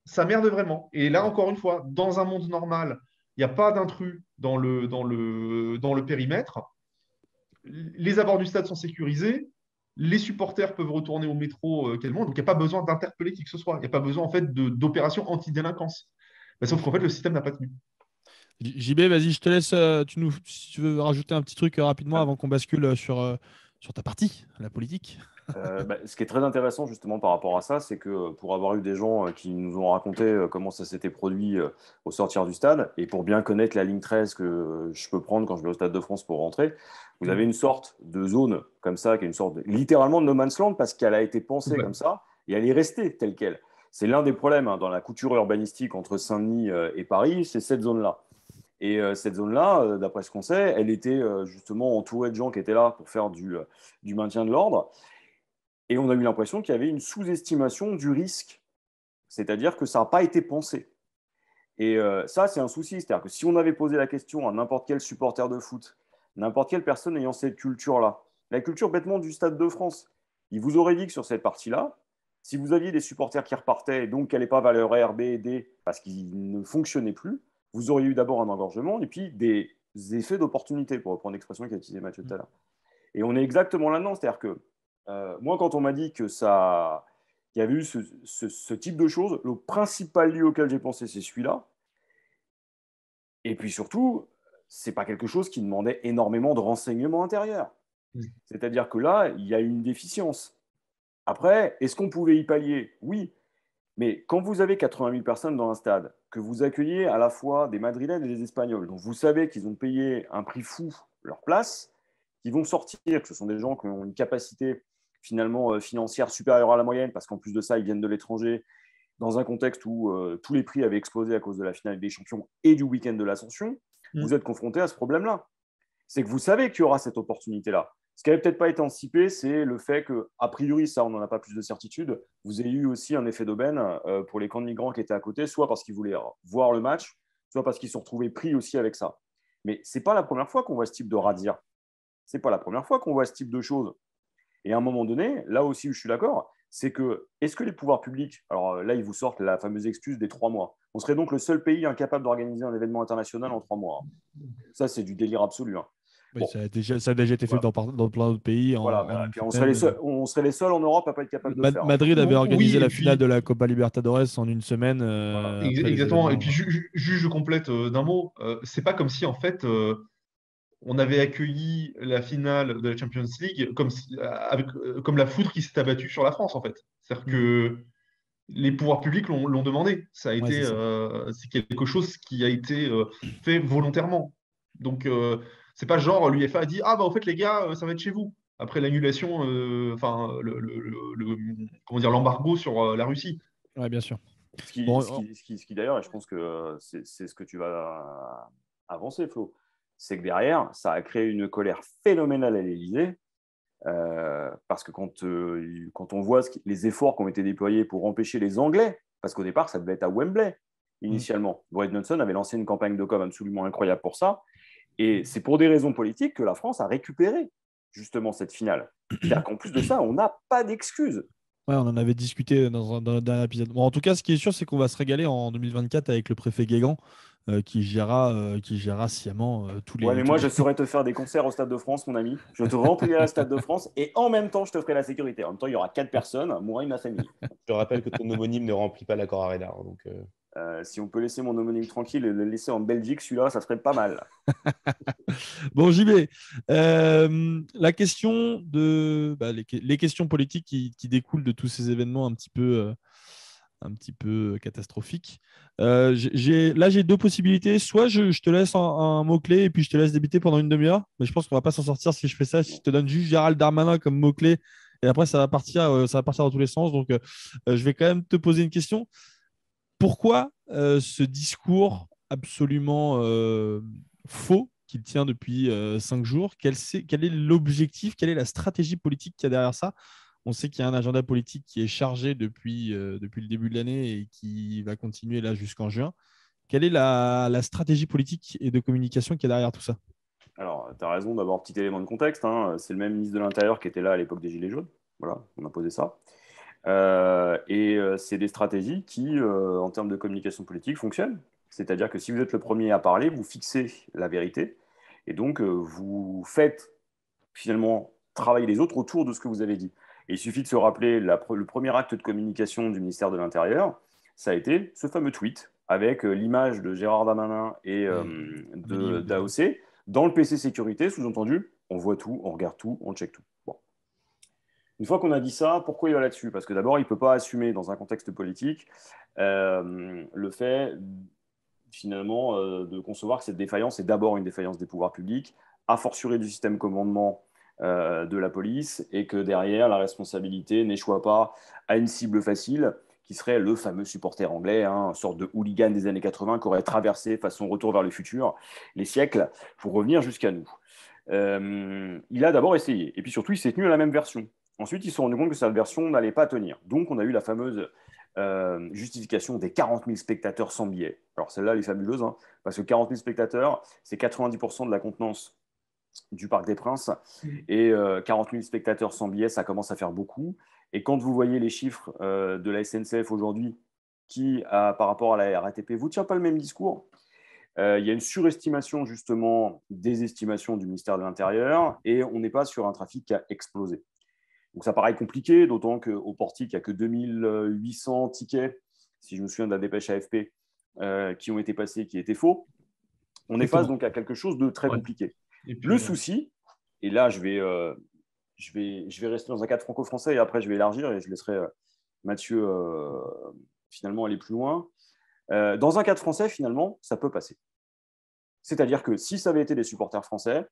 ça merde vraiment. Et là, encore une fois, dans un monde normal, il n'y a pas d'intrus dans le périmètre. Les abords du stade sont sécurisés. Les supporters peuvent retourner au métro quasiment. Donc, il n'y a pas besoin d'interpeller qui que ce soit. Il n'y a pas besoin en fait d'opérations anti-délinquance. Sauf qu'en fait, le système n'a pas tenu. JB, vas-y, je te laisse. Si tu veux rajouter un petit truc rapidement avant qu'on bascule sur ta partie, la politique. Ce qui est très intéressant justement par rapport à ça, c'est que pour avoir eu des gens qui nous ont raconté comment ça s'était produit au sortir du stade, et pour bien connaître la ligne 13 que je peux prendre quand je vais au Stade de France pour rentrer, vous avez une sorte de zone comme ça, qui est une sorte littéralement de no man's land parce qu'elle a été pensée comme ça et elle est restée telle qu'elle. C'est l'un des problèmes dans la couture urbanistique entre Saint-Denis et Paris, c'est cette zone-là. Et cette zone-là, d'après ce qu'on sait, elle était justement entourée de gens qui étaient là pour faire du maintien de l'ordre. Et on a eu l'impression qu'il y avait une sous-estimation du risque. C'est-à-dire que ça n'a pas été pensé. Et ça, c'est un souci. C'est-à-dire que si on avait posé la question à n'importe quel supporter de foot, n'importe quelle personne ayant cette culture-là, la culture bêtement du Stade de France, il vous aurait dit que sur cette partie-là, si vous aviez des supporters qui repartaient et donc qui n'allaient pas vers le R, B et D parce qu'ils ne fonctionnaient plus, vous auriez eu d'abord un engorgement et puis des effets d'opportunité, pour reprendre l'expression qu'a utilisée Mathieu tout à l'heure. Et on est exactement là-dedans. C'est-à-dire que moi, quand on m'a dit qu'il y avait eu ce type de choses, le principal lieu auquel j'ai pensé, c'est celui-là. Et puis surtout, ce n'est pas quelque chose qui demandait énormément de renseignements intérieurs. C'est-à-dire que là, il y a une déficience. Après, est-ce qu'on pouvait y pallier? Oui. Mais quand vous avez 80 000 personnes dans un stade, que vous accueillez à la fois des Madrilènes et des Espagnols, dont vous savez qu'ils ont payé un prix fou leur place, qui vont sortir, que ce sont des gens qui ont une capacité finalement financière supérieure à la moyenne, parce qu'en plus de ça, ils viennent de l'étranger, dans un contexte où tous les prix avaient explosé à cause de la finale des champions et du week-end de l'Ascension, vous êtes confronté à ce problème-là. C'est que vous savez qu'il y aura cette opportunité-là. Ce qui n'avait peut-être pas été anticipé, c'est le fait que, a priori, ça, on n'en a pas plus de certitude, vous ayez eu aussi un effet d'aubaine pour les camps de migrants qui étaient à côté, soit parce qu'ils voulaient voir le match, soit parce qu'ils se sont retrouvés pris aussi avec ça. Mais ce n'est pas la première fois qu'on voit ce type de razzia. Ce n'est pas la première fois qu'on voit ce type de choses. Et à un moment donné, là aussi où je suis d'accord, c'est que, est-ce que les pouvoirs publics, alors là, ils vous sortent la fameuse excuse des 3 mois. On serait donc le seul pays incapable d'organiser un événement international en 3 mois. Ça, c'est du délire absolu. Oui, bon. Ça a déjà été fait dans plein d'autres pays. Puis on serait les seuls en Europe à pas être capable de le faire. Madrid avait organisé la finale de la Copa Libertadores en une semaine. Exactement. Et puis, je complète d'un mot. C'est pas comme si, en fait, on avait accueilli la finale de la Champions League comme la foudre qui s'est abattue sur la France, en fait. C'est-à-dire que les pouvoirs publics l'ont demandé. Ça a été, c'est quelque chose qui a été fait volontairement. Donc, c'est pas genre l'UEFA a dit ah bah en fait les gars ça va être chez vous après l'annulation, comment dire, l'embargo sur la Russie. Ouais, bien sûr. Ce qui d'ailleurs, et je pense que c'est ce que tu vas avancer, Flo, c'est que derrière, ça a créé une colère phénoménale à l'Élysée. Parce que quand on voit les efforts qui ont été déployés pour empêcher les Anglais, parce qu'au départ, ça devait être à Wembley, initialement. Boris Johnson avait lancé une campagne de com absolument incroyable pour ça. Et c'est pour des raisons politiques que la France a récupéré justement cette finale. C'est-à-dire qu'en plus de ça, on n'a pas d'excuses. Ouais, on en avait discuté dans le dernier épisode. Bon, en tout cas, ce qui est sûr, c'est qu'on va se régaler en 2024 avec le préfet Guégan qui gérera sciemment tous les. Ouais, mais moi, je saurais te faire des concerts au Stade de France, mon ami. Je te remplirai le Stade de France et en même temps, je te ferai la sécurité. En même temps, il y aura 4 personnes, moi et ma famille. Je te rappelle que ton homonyme ne remplit pas l'accord Arena. Donc, si on peut laisser mon homonyme tranquille et le laisser en Belgique, celui-là, ça serait pas mal. Bon, JB, la question les questions politiques qui découlent de tous ces événements un petit peu catastrophiques. Là, j'ai 2 possibilités. Soit je te laisse un mot-clé et puis je te laisse débiter pendant une demi-heure. Mais je pense qu'on ne va pas s'en sortir si je fais ça. Si je te donne juste Gérald Darmanin comme mot-clé et après, ça va partir dans tous les sens. Donc, je vais quand même te poser une question. Pourquoi ce discours absolument faux qu'il tient depuis 5 jours, quel est l'objectif, quelle est la stratégie politique qu'il y a derrière ça? On sait qu'il y a un agenda politique qui est chargé depuis le début de l'année et qui va continuer là jusqu'en juin. Quelle est la stratégie politique et de communication qu'il y a derrière tout ça? Alors, tu as raison d'avoir un petit élément de contexte. C'est le même ministre de l'Intérieur qui était là à l'époque des Gilets jaunes. Voilà, on a posé ça. C'est des stratégies qui, en termes de communication politique, fonctionnent. C'est-à-dire que si vous êtes le premier à parler, vous fixez la vérité et donc vous faites finalement travailler les autres autour de ce que vous avez dit. Et il suffit de se rappeler le premier acte de communication du ministère de l'Intérieur, ça a été ce fameux tweet avec l'image de Gérard Darmanin et d'AOC dans le PC sécurité, sous-entendu, on voit tout, on regarde tout, on check tout. Bon. Une fois qu'on a dit ça, pourquoi il va là-dessus? Parce que d'abord, il ne peut pas assumer dans un contexte politique le fait finalement de concevoir que cette défaillance est d'abord une défaillance des pouvoirs publics, a fortiori du système commandement de la police, et que derrière, la responsabilité n'échoue pas à une cible facile, qui serait le fameux supporter anglais, une sorte de hooligan des années 80 qui aurait traversé, façon retour vers le futur, les siècles, pour revenir jusqu'à nous. Il a d'abord essayé, et puis surtout, il s'est tenu à la même version. Ensuite, ils se sont rendus compte que cette version n'allait pas tenir. Donc, on a eu la fameuse justification des 40 000 spectateurs sans billets. Alors, celle-là, elle est fabuleuse, parce que 40 000 spectateurs, c'est 90% de la contenance du Parc des Princes. Et 40 000 spectateurs sans billets, ça commence à faire beaucoup. Et quand vous voyez les chiffres de la SNCF aujourd'hui, qui, par rapport à la RATP, vous tient pas le même discours, il y a une surestimation, justement, des estimations du ministère de l'Intérieur, et on n'est pas sur un trafic qui a explosé. Donc ça paraît compliqué, d'autant qu'au portique, il n'y a que 2800 tickets, si je me souviens de la dépêche AFP, qui ont été passés, qui étaient faux. On est face donc à quelque chose de très compliqué. Et puis, le souci, et là je vais rester dans un cadre franco-français et après je vais élargir et je laisserai Mathieu finalement aller plus loin. Dans un cadre français, finalement, ça peut passer. C'est-à-dire que si ça avait été des supporters français,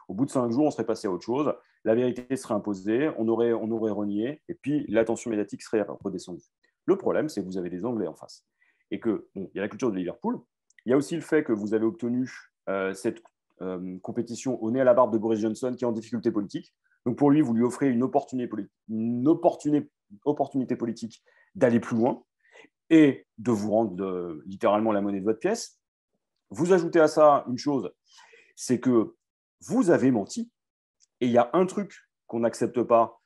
au bout de 5 jours, on serait passé à autre chose, la vérité serait imposée, on aurait renié, et puis l'attention médiatique serait redescendue. Le problème, c'est que vous avez des Anglais en face. Et que, il y a la culture de Liverpool, il y a aussi le fait que vous avez obtenu cette compétition au nez à la barbe de Boris Johnson qui est en difficulté politique. Donc pour lui, vous lui offrez une opportunité politique d'aller plus loin et de vous rendre littéralement la monnaie de votre pièce. Vous ajoutez à ça une chose, c'est que vous avez menti. Et il y a un truc qu'on n'accepte pas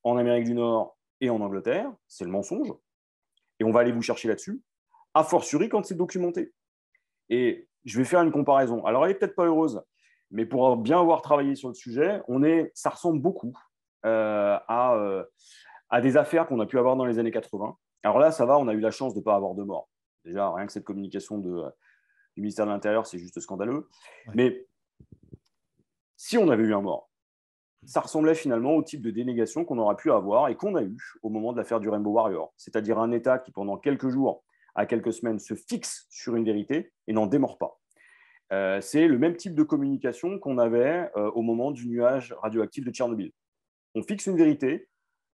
en Amérique du Nord et en Angleterre, c'est le mensonge. Et on va aller vous chercher là-dessus, a fortiori quand c'est documenté. Et je vais faire une comparaison. Alors, elle n'est peut-être pas heureuse, Mais pour bien avoir travaillé sur le sujet, ça ressemble beaucoup à des affaires qu'on a pu avoir dans les années 80. Alors là, ça va, on a eu la chance de ne pas avoir de mort. Déjà, rien que cette communication du ministère de l'Intérieur, c'est juste scandaleux. Ouais. Mais si on avait eu un mort, ça ressemblait finalement au type de dénégation qu'on aurait pu avoir et qu'on a eu au moment de l'affaire du Rainbow Warrior. C'est-à-dire un État qui, pendant quelques jours à quelques semaines, se fixe sur une vérité et n'en démord pas. C'est le même type de communication qu'on avait au moment du nuage radioactif de Tchernobyl. On fixe une vérité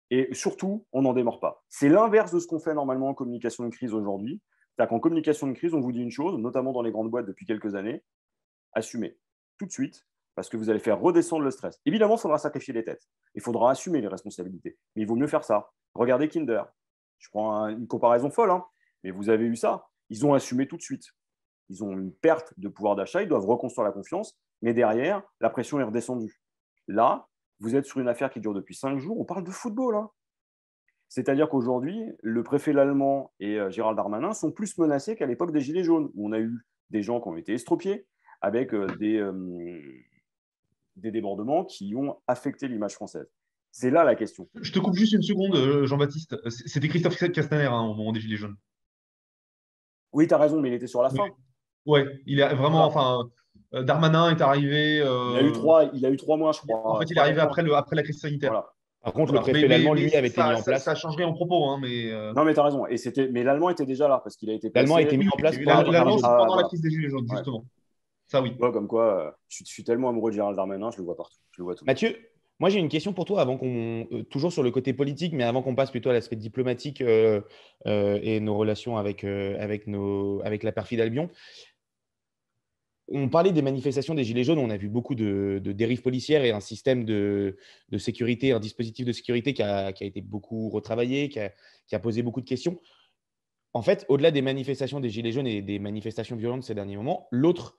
et surtout, on n'en démord pas. C'est l'inverse de ce qu'on fait normalement en communication de crise aujourd'hui. C'est-à-dire qu'en communication de crise, on vous dit une chose, notamment dans les grandes boîtes depuis quelques années, assumez tout de suite, parce que vous allez faire redescendre le stress. Évidemment, il faudra sacrifier les têtes. Il faudra assumer les responsabilités. Mais il vaut mieux faire ça. Regardez Kinder. Je prends une comparaison folle, hein, mais vous avez eu ça. Ils ont assumé tout de suite. Ils ont une perte de pouvoir d'achat, ils doivent reconstruire la confiance, mais derrière, la pression est redescendue. Là, vous êtes sur une affaire qui dure depuis 5 jours, on parle de football. Hein. C'est-à-dire qu'aujourd'hui, le préfet Lallemand et Gérald Darmanin sont plus menacés qu'à l'époque des Gilets jaunes, où on a eu des gens qui ont été estropiés, avec des débordements qui ont affecté l'image française. C'est là la question. Je te coupe juste une seconde, Jean-Baptiste. C'était Christophe Castaner au moment des Gilets jaunes. Oui, tu as raison, mais il était sur la fin. Oui, il est vraiment. Enfin, Darmanin est arrivé. Il a eu 3 mois, je crois. En fait, il est arrivé après la crise sanitaire. Voilà. Par contre, le préfet Lallemand, lui, avait été mis en place. Ça changerait en propos. Hein, Non, mais tu as raison. Mais l'Allemand était déjà là parce qu'il a été placé. L'Allemand a été mis en place L'Allemand, c'est pendant la crise des Gilets jaunes, justement. Ça, oui. Ouais, comme quoi, je suis tellement amoureux de Gérald Darmanin, je le vois partout. Je le vois tout. Mathieu, moi, j'ai une question pour toi, toujours sur le côté politique, mais avant qu'on passe plutôt à l'aspect diplomatique et nos relations avec la perfide Albion. On parlait des manifestations des Gilets jaunes, on a vu beaucoup de dérives policières et un système de sécurité, un dispositif de sécurité qui a été beaucoup retravaillé, qui a posé beaucoup de questions. En fait, au-delà des manifestations des Gilets jaunes et des manifestations violentes ces derniers moments, l'autre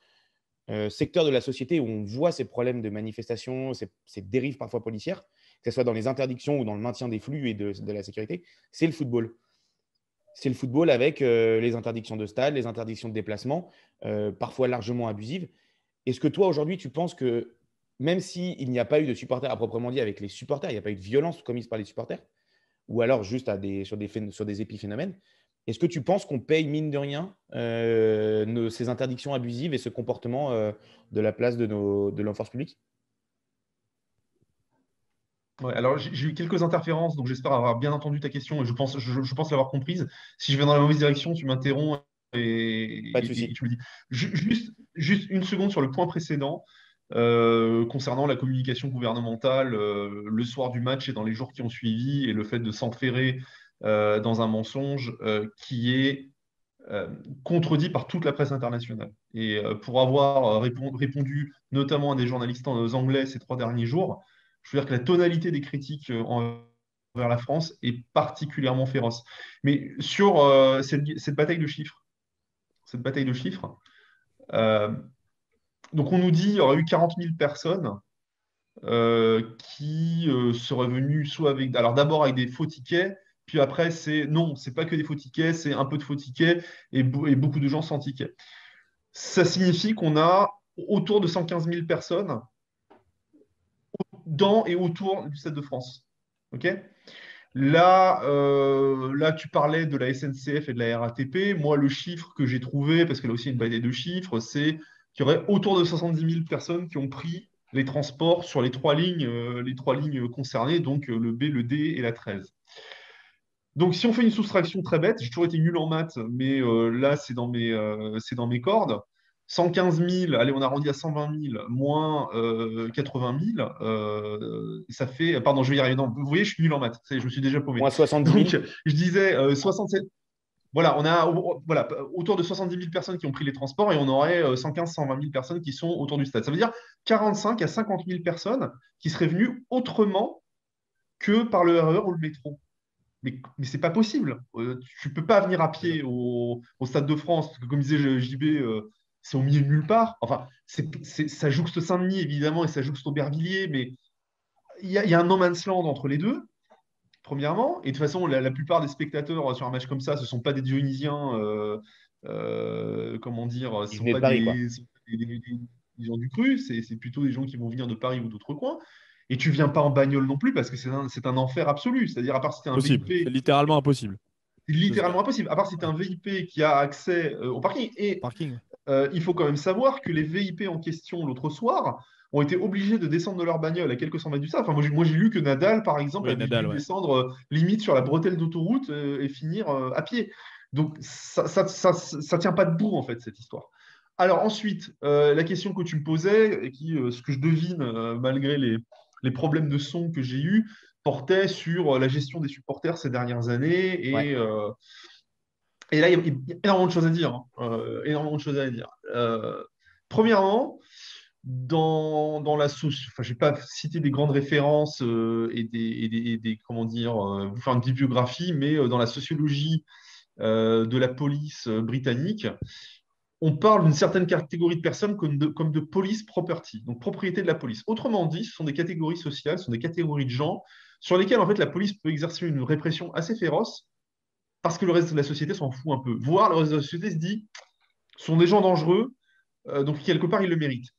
secteur de la société où on voit ces problèmes de manifestation, ces dérives parfois policières, que ce soit dans les interdictions ou dans le maintien des flux et de la sécurité, c'est le football. C'est le football avec les interdictions de stade, les interdictions de déplacement, parfois largement abusives. Est-ce que toi, aujourd'hui, tu penses que même s'il n'y a pas eu de supporters à proprement dit avec les supporters, il n'y a pas eu de violence commise par les supporters, ou alors juste sur des épiphénomènes, est-ce que tu penses qu'on paye, mine de rien, ces interdictions abusives et ce comportement de la place de nos forces publiques? Ouais, alors, j'ai eu quelques interférences, donc j'espère avoir bien entendu ta question et je pense l'avoir comprise. Si je vais dans la mauvaise direction, tu m'interromps et tu me dis. Juste une seconde sur le point précédent concernant la communication gouvernementale le soir du match et dans les jours qui ont suivi et le fait de s'enferrer dans un mensonge qui est contredit par toute la presse internationale. Et pour avoir répondu notamment à des journalistes anglais ces 3 derniers jours, je veux dire que la tonalité des critiques envers la France est particulièrement féroce. Mais sur cette bataille de chiffres, donc on nous dit qu'il y aurait eu 40 000 personnes qui seraient venues soit avec, alors d'abord avec des faux tickets, puis après c'est pas que des faux tickets, c'est un peu de faux tickets et beaucoup de gens sans tickets. Ça signifie qu'on a autour de 115 000 personnes dans et autour du Stade de France. Ok ? Là, tu parlais de la SNCF et de la RATP. Moi, le chiffre que j'ai trouvé, parce qu'elle a aussi une bataille de chiffres, c'est qu'il y aurait autour de 70 000 personnes qui ont pris les transports sur les 3 lignes concernées, donc le B, le D et la 13. Donc, si on fait une soustraction très bête, j'ai toujours été nul en maths, mais là, c'est dans mes cordes. 115 000, allez, on arrondit à 120 000, moins 80 000, ça fait… Pardon, je vais y arriver. Non, vous voyez, je suis nul en maths. Je me suis déjà paumé. Moins 70 000. Donc, je disais 67… Voilà, on a autour de 70 000 personnes qui ont pris les transports et on aurait 115-120 000 personnes qui sont autour du stade. Ça veut dire 45 à 50 000 personnes qui seraient venues autrement que par le RER ou le métro. Mais ce n'est pas possible. Tu ne peux pas venir à pied au Stade de France, parce que comme disait JB, c'est au milieu de nulle part. Enfin, ça jouxte Saint-Denis, évidemment, et ça jouxte Aubervilliers, mais il y a un no man's land entre les deux, premièrement. Et de toute façon, la plupart des spectateurs sur un match comme ça, ce ne sont pas des Dionysiens, comment dire, ce ne sont pas des gens du cru, c'est plutôt des gens qui vont venir de Paris ou d'autres coins. Et tu viens pas en bagnole non plus parce que c'est un enfer absolu. C'est-à-dire, à part si tu es un Possible. VIP, C'est littéralement impossible. c'est de se littéralement garer. impossible. À part si tu es un VIP qui a accès au parking. Et Parking. il faut quand même savoir que les VIP en question l'autre soir ont été obligés de descendre de leur bagnole à quelques cent mètres du stade. Enfin, moi, j'ai lu que Nadal, par exemple, Oui, avait Nadal, dû ouais. descendre limite sur la bretelle d'autoroute et finir à pied. Donc, ça tient pas debout, en fait, cette histoire. Alors ensuite, la question que tu me posais, et qui, ce que je devine, malgré les problèmes de son que j'ai eus, portait sur la gestion des supporters ces dernières années. Ouais. Et là, il y a énormément de choses à dire, hein. Énormément de choses à dire. Premièrement, dans la société, enfin, je ne vais pas citer des grandes références comment dire, vous faire une bibliographie, mais dans la sociologie de la police britannique, on parle d'une certaine catégorie de personnes comme de police property, donc propriété de la police. Autrement dit, ce sont des catégories sociales, ce sont des catégories de gens sur lesquelles en fait la police peut exercer une répression assez féroce parce que le reste de la société s'en fout un peu. Voire le reste de la société se dit, ce sont des gens dangereux, donc quelque part ils le méritent.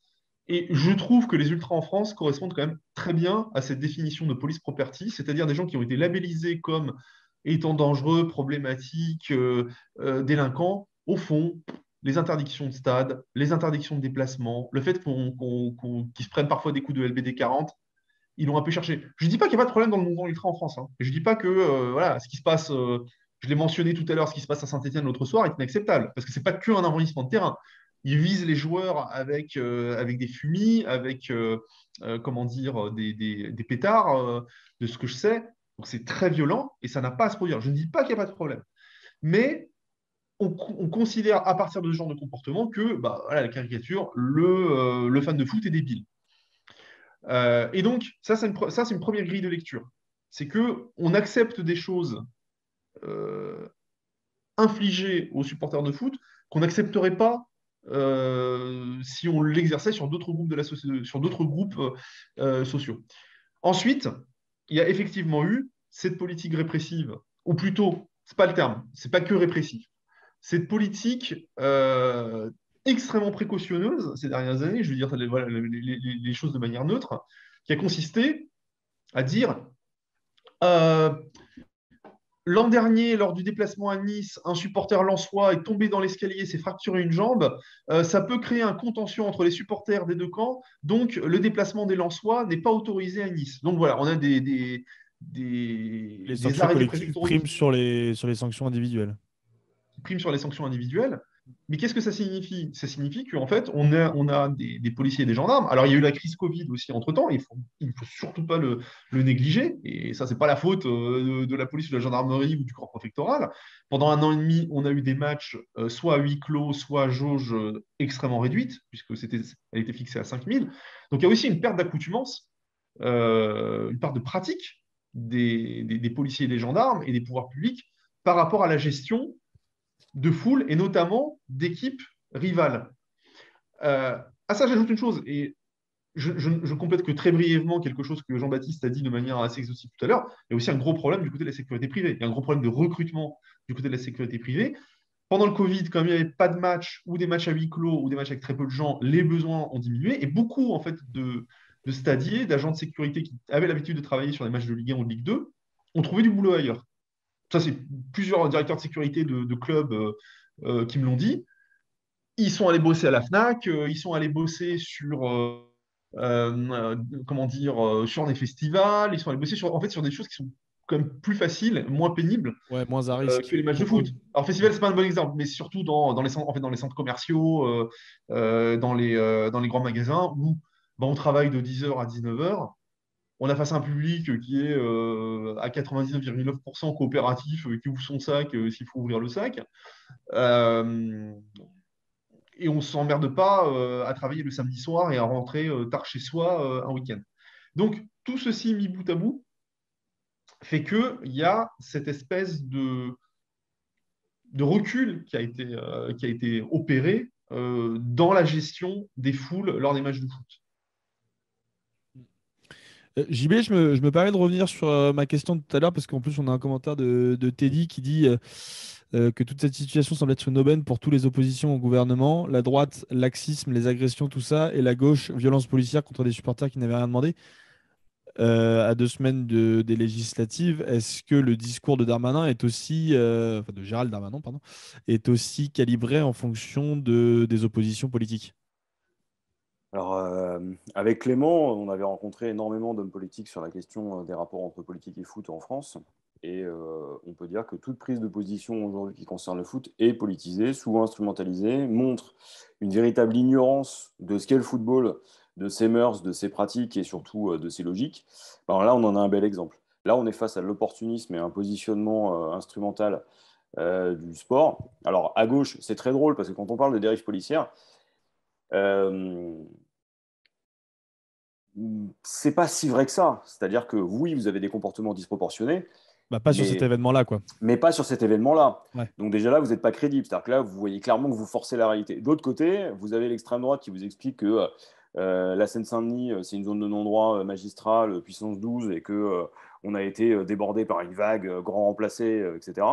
Et je trouve que les ultras en France correspondent quand même très bien à cette définition de police property, c'est-à-dire des gens qui ont été labellisés comme étant dangereux, problématiques, délinquants. Au fond, les interdictions de stade, les interdictions de déplacement, le fait qu'ils se prennent parfois des coups de LBD 40, ils l'ont un peu cherché. Je ne dis pas qu'il n'y a pas de problème dans le mouvement ultra en France, hein. Je ne dis pas que voilà, ce qui se passe, je l'ai mentionné tout à l'heure, ce qui se passe à Saint-Étienne l'autre soir est inacceptable, parce que ce n'est pas qu'un envahissement de terrain. Ils visent les joueurs avec des fumis, avec comment dire, des pétards, de ce que je sais. Donc c'est très violent et ça n'a pas à se produire. Je ne dis pas qu'il n'y a pas de problème. Mais on considère à partir de ce genre de comportement que bah, voilà, la caricature, le fan de foot est débile. Et donc, ça, c'est une première grille de lecture. C'est qu'on accepte des choses euh, infligées aux supporters de foot qu'on n'accepterait pas si on l'exerçait sur d'autres groupes, sur d'autres groupes sociaux. Ensuite, il y a effectivement eu cette politique répressive, ou plutôt, c'est pas le terme, c'est pas que répressif, cette politique extrêmement précautionneuse ces dernières années, je veux dire voilà, les choses de manière neutre, qui a consisté à dire euh, l'an dernier, lors du déplacement à Nice, un supporter lensois est tombé dans l'escalier, s'est fracturé une jambe. Ça peut créer un contentieux entre les supporters des deux camps. Donc, le déplacement des lensois n'est pas autorisé à Nice. Donc voilà, on a Les des sanctions arrêtés collectives préfectoraux priment sur les sanctions individuelles. qui priment sur les sanctions individuelles. Mais qu'est-ce que ça signifie? Ça signifie qu'en fait, on a des policiers et des gendarmes. Alors, il y a eu la crise Covid aussi entre-temps, il ne faut surtout pas le négliger. Et ça, ce n'est pas la faute de la police ou de la gendarmerie ou du corps préfectoral. Pendant un an et demi, on a eu des matchs soit à huis clos, soit à jauge extrêmement réduite, puisque elle était fixée à 5000. Donc, il y a aussi une perte d'accoutumance, une part de pratique des policiers et des gendarmes et des pouvoirs publics par rapport à la gestion de foule et notamment d'équipes rivales. À ça, j'ajoute une chose, et je complète que très brièvement quelque chose que Jean-Baptiste a dit de manière assez exhaustive tout à l'heure. Il y a aussi un gros problème du côté de la sécurité privée. Il y a un gros problème de recrutement du côté de la sécurité privée. Pendant le Covid, comme il n'y avait pas de match ou des matchs à huis clos ou des matchs avec très peu de gens, les besoins ont diminué et beaucoup en fait de stadiers, d'agents de sécurité qui avaient l'habitude de travailler sur les matchs de Ligue 1 ou de Ligue 2 ont trouvé du boulot ailleurs. Ça, c'est plusieurs directeurs de sécurité de clubs qui me l'ont dit. Ils sont allés bosser à la FNAC, ils sont allés bosser sur, comment dire, sur des festivals, ils sont allés bosser sur, en fait, sur des choses qui sont quand même plus faciles, moins pénibles Ouais, moins à risque que les matchs de pour eux. foot. Alors, festival, c'est pas un bon exemple, mais surtout dans les centres, en fait, dans les centres commerciaux, dans les grands magasins où bah, on travaille de 10h à 19h. On a face à un public qui est à 99,9% coopératif, qui ouvre son sac s'il faut ouvrir le sac. Euh, et on ne s'emmerde pas à travailler le samedi soir et à rentrer tard chez soi un week-end. Donc, tout ceci mis bout à bout fait qu'il y a cette espèce de recul qui a été opéré dans la gestion des foules lors des matchs de foot. JB, je me permets de revenir sur ma question de tout à l'heure, parce qu'en plus, on a un commentaire de Teddy qui dit que toute cette situation semble être une aubaine pour toutes les oppositions au gouvernement. La droite, laxisme, les agressions, tout ça, et la gauche, violence policière contre des supporters qui n'avaient rien demandé. À 2 semaines des législatives, est-ce que le discours de Darmanin est aussi, enfin de Gérald Darmanin, pardon, est aussi calibré en fonction des oppositions politiques? Alors, avec Clément, on avait rencontré énormément d'hommes politiques sur la question des rapports entre politique et foot en France. Et on peut dire que toute prise de position aujourd'hui qui concerne le foot est politisée, souvent instrumentalisée, montre une véritable ignorance de ce qu'est le football, de ses mœurs, de ses pratiques et surtout de ses logiques. Alors là, on en a un bel exemple. Là, on est face à l'opportunisme et un positionnement instrumental du sport. Alors, à gauche, c'est très drôle parce que quand on parle de dérives policières, c'est pas si vrai que ça. C'est-à-dire que oui, vous avez des comportements disproportionnés, Bah, pas sur cet événement-là, quoi. mais pas sur cet événement-là. Ouais. Donc déjà là, vous n'êtes pas crédible. C'est-à-dire que là, vous voyez clairement que vous forcez la réalité. D'autre côté, vous avez l'extrême droite qui vous explique que la Seine-Saint-Denis, c'est une zone de non-droit magistrale, puissance 12, et que on a été débordé par une vague, grand remplacé, etc.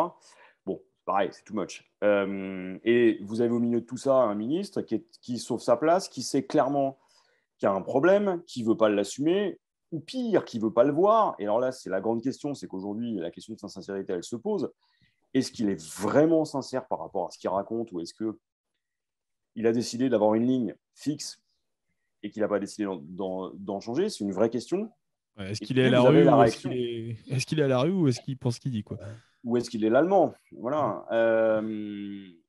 Bon, pareil, c'est too much. Et vous avez au milieu de tout ça un ministre qui sauve sa place, qui sait clairement qu'il y a un problème, qui ne veut pas l'assumer, ou pire, qui ne veut pas le voir. Et alors là, c'est la grande question, c'est qu'aujourd'hui, la question de sa sincérité, elle se pose. Est-ce qu'il est vraiment sincère par rapport à ce qu'il raconte, ou est-ce qu'il a décidé d'avoir une ligne fixe et qu'il n'a pas décidé d'en changer? C'est une vraie question. Ouais, est-ce qu'il est à la rue ou est-ce qu'il est à la rue ou est-ce qu'il pense ce qu'il dit, quoi? Ou est-ce qu'il est l'allemand? Voilà.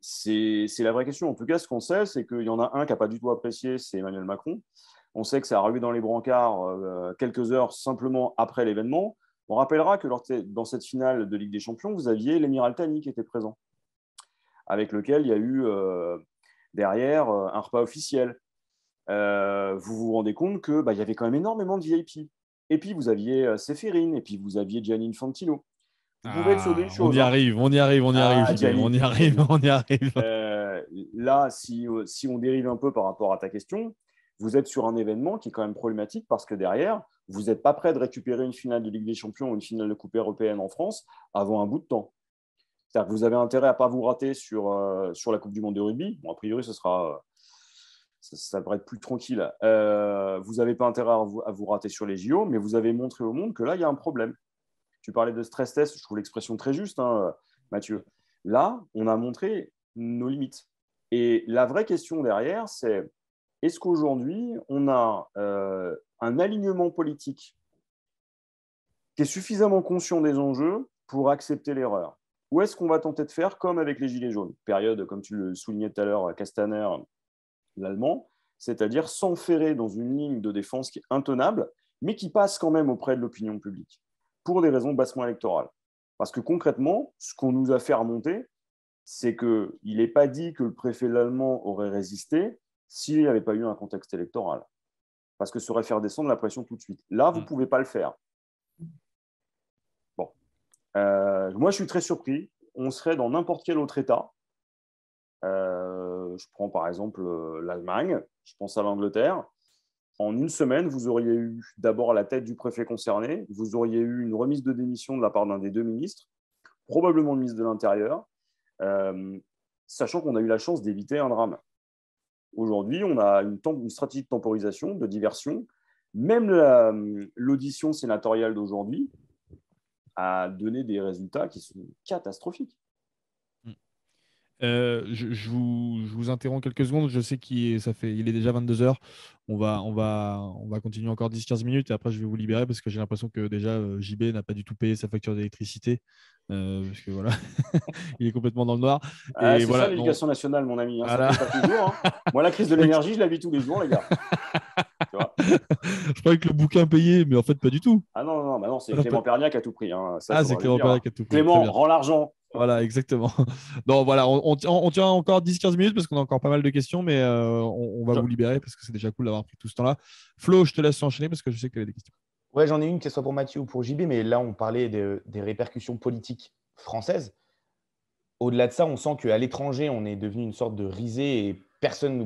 C'est la vraie question. En tout cas, ce qu'on sait, c'est qu'il y en a un qui n'a pas du tout apprécié, c'est Emmanuel Macron. On sait que ça arrivé dans les brancards quelques heures simplement après l'événement. On rappellera que dans cette finale de Ligue des Champions, vous aviez l'Émir Al-Thani qui était présent, avec lequel il y a eu derrière un repas officiel. Vous vous rendez compte qu'il y avait quand même énormément de VIP. Et puis vous aviez Séphérine, et puis vous aviez Gianni Infantino. Vous pouvez être sur des choses. On y arrive, on y arrive. Gianni, on y arrive. Là, si on dérive un peu par rapport à ta question, vous êtes sur un événement qui est quand même problématique parce que derrière, vous n'êtes pas prêt de récupérer une finale de Ligue des Champions ou une finale de Coupe européenne en France avant un bout de temps. C'est-à-dire que vous avez intérêt à ne pas vous rater sur la Coupe du Monde de rugby. Bon, a priori, ça devrait être plus tranquille. Vous n'avez pas intérêt à vous rater sur les JO, mais vous avez montré au monde que là, il y a un problème. Tu parlais de stress test, je trouve l'expression très juste, hein, Mathieu. Là, on a montré nos limites. Et la vraie question derrière, c'est est-ce qu'aujourd'hui, on a un alignement politique qui est suffisamment conscient des enjeux pour accepter l'erreur? Ou est-ce qu'on va tenter de faire comme avec les Gilets jaunes, période, comme tu le soulignais tout à l'heure, Castaner, l'allemand, c'est-à-dire s'enferrer dans une ligne de défense qui est intenable, mais qui passe quand même auprès de l'opinion publique, pour des raisons bassement électorales. Parce que concrètement, ce qu'on nous a fait remonter, c'est qu'il n'est pas dit que le préfet allemand aurait résisté s'il n'y avait pas eu un contexte électoral. Parce que ça aurait fait descendre la pression tout de suite. Là, vous ne pouvez pas le faire. Bon. Moi, je suis très surpris. On serait dans n'importe quel autre État. Je prends par exemple l'Allemagne, je pense à l'Angleterre. En une semaine, vous auriez eu d'abord la tête du préfet concerné, vous auriez eu une remise de démission de la part d'un des deux ministres, probablement le ministre de l'Intérieur, sachant qu'on a eu la chance d'éviter un drame. Aujourd'hui, on a une stratégie de temporisation, de diversion. Même l'audition sénatoriale d'aujourd'hui a donné des résultats qui sont catastrophiques. Je vous interromps quelques secondes. Je sais qu'il est déjà 22h. On va continuer encore 10-15 minutes et après je vais vous libérer parce que j'ai l'impression que déjà JB n'a pas du tout payé sa facture d'électricité. Parce que voilà, il est complètement dans le noir. C'est voilà, ça l'éducation nationale, mon ami. Hein, voilà. Ça fait pas toujours. Hein. Moi, la crise de l'énergie, je la vis tous les jours, les gars. Tu vois. Je croyais que le bouquin payait, mais en fait, pas du tout. Ah non, c'est Clément Perniac à tout prix. Hein. Ça, c'est Clément Perniac à tout prix. Clément, rends l'argent. Voilà, exactement. Donc voilà, on tient encore 10-15 minutes parce qu'on a encore pas mal de questions, mais on va vous libérer parce que c'est déjà cool d'avoir pris tout ce temps-là. Flo, je te laisse enchaîner parce que je sais que tu avais des questions. Ouais, j'en ai une, que ce soit pour Mathieu ou pour JB, mais là, on parlait des répercussions politiques françaises. Au-delà de ça, on sent qu'à l'étranger, on est devenu une sorte de risée et personne ne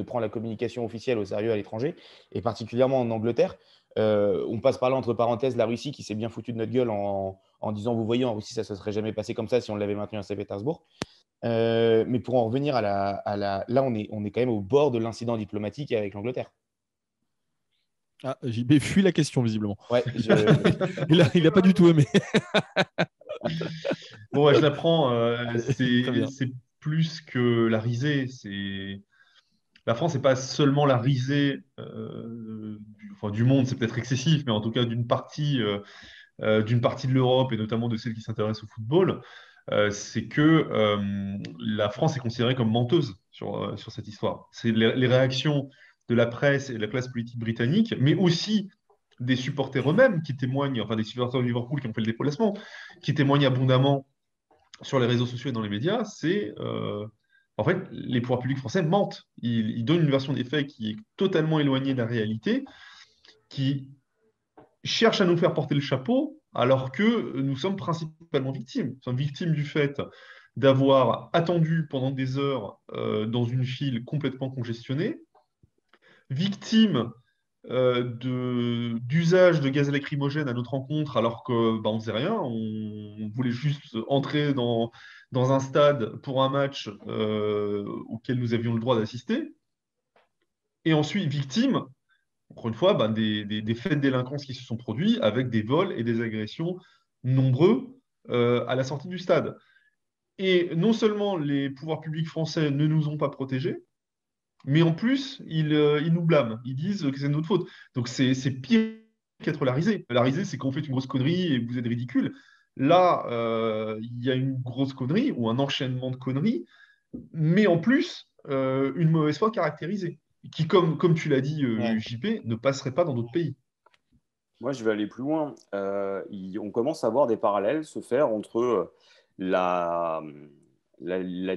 prend la communication officielle au sérieux à l'étranger, et particulièrement en Angleterre. On passe par là, entre parenthèses, la Russie qui s'est bien foutue de notre gueule en disant, vous voyez, en Russie, ça ne se serait jamais passé comme ça si on l'avait maintenu à Saint-Pétersbourg. Mais pour en revenir là, on est quand même au bord de l'incident diplomatique avec l'Angleterre. Ah, JB fuit la question, visiblement. Ouais, il n'a pas du tout aimé. Bon, ouais, je la prends. Très bien. C'est plus que la risée. La France n'est pas seulement la risée du monde, c'est peut-être excessif, mais en tout cas d'une partie de l'Europe et notamment de celles qui s'intéressent au football. C'est que la France est considérée comme menteuse sur cette histoire. C'est les réactions de la presse et de la classe politique britannique, mais aussi des supporters eux-mêmes qui témoignent, enfin des supporters de Liverpool qui ont fait le déplacement, qui témoignent abondamment sur les réseaux sociaux et dans les médias, c'est en fait les pouvoirs publics français mentent. Ils donnent une version des faits qui est totalement éloignée de la réalité, qui cherchent à nous faire porter le chapeau, alors que nous sommes principalement victimes. Nous sommes victimes du fait d'avoir attendu pendant des heures dans une file complètement congestionnée, victimes d'usage de gaz lacrymogène à notre rencontre alors que on ne faisait rien, on voulait juste entrer dans un stade pour un match auquel nous avions le droit d'assister. Et ensuite, victime, encore une fois, des faits de délinquance qui se sont produits avec des vols et des agressions nombreux à la sortie du stade. Et non seulement les pouvoirs publics français ne nous ont pas protégés, mais en plus, ils nous blâment. Ils disent que c'est de notre faute. Donc, c'est pire qu'être la risée. La risée, c'est quand vous faites une grosse connerie et vous êtes ridicule. Là, il y a une grosse connerie ou un enchaînement de conneries, mais en plus, une mauvaise foi caractérisée, qui, comme tu l'as dit, JP, ne passerait pas dans d'autres pays. Moi, je vais aller plus loin. On commence à voir des parallèles se faire entre la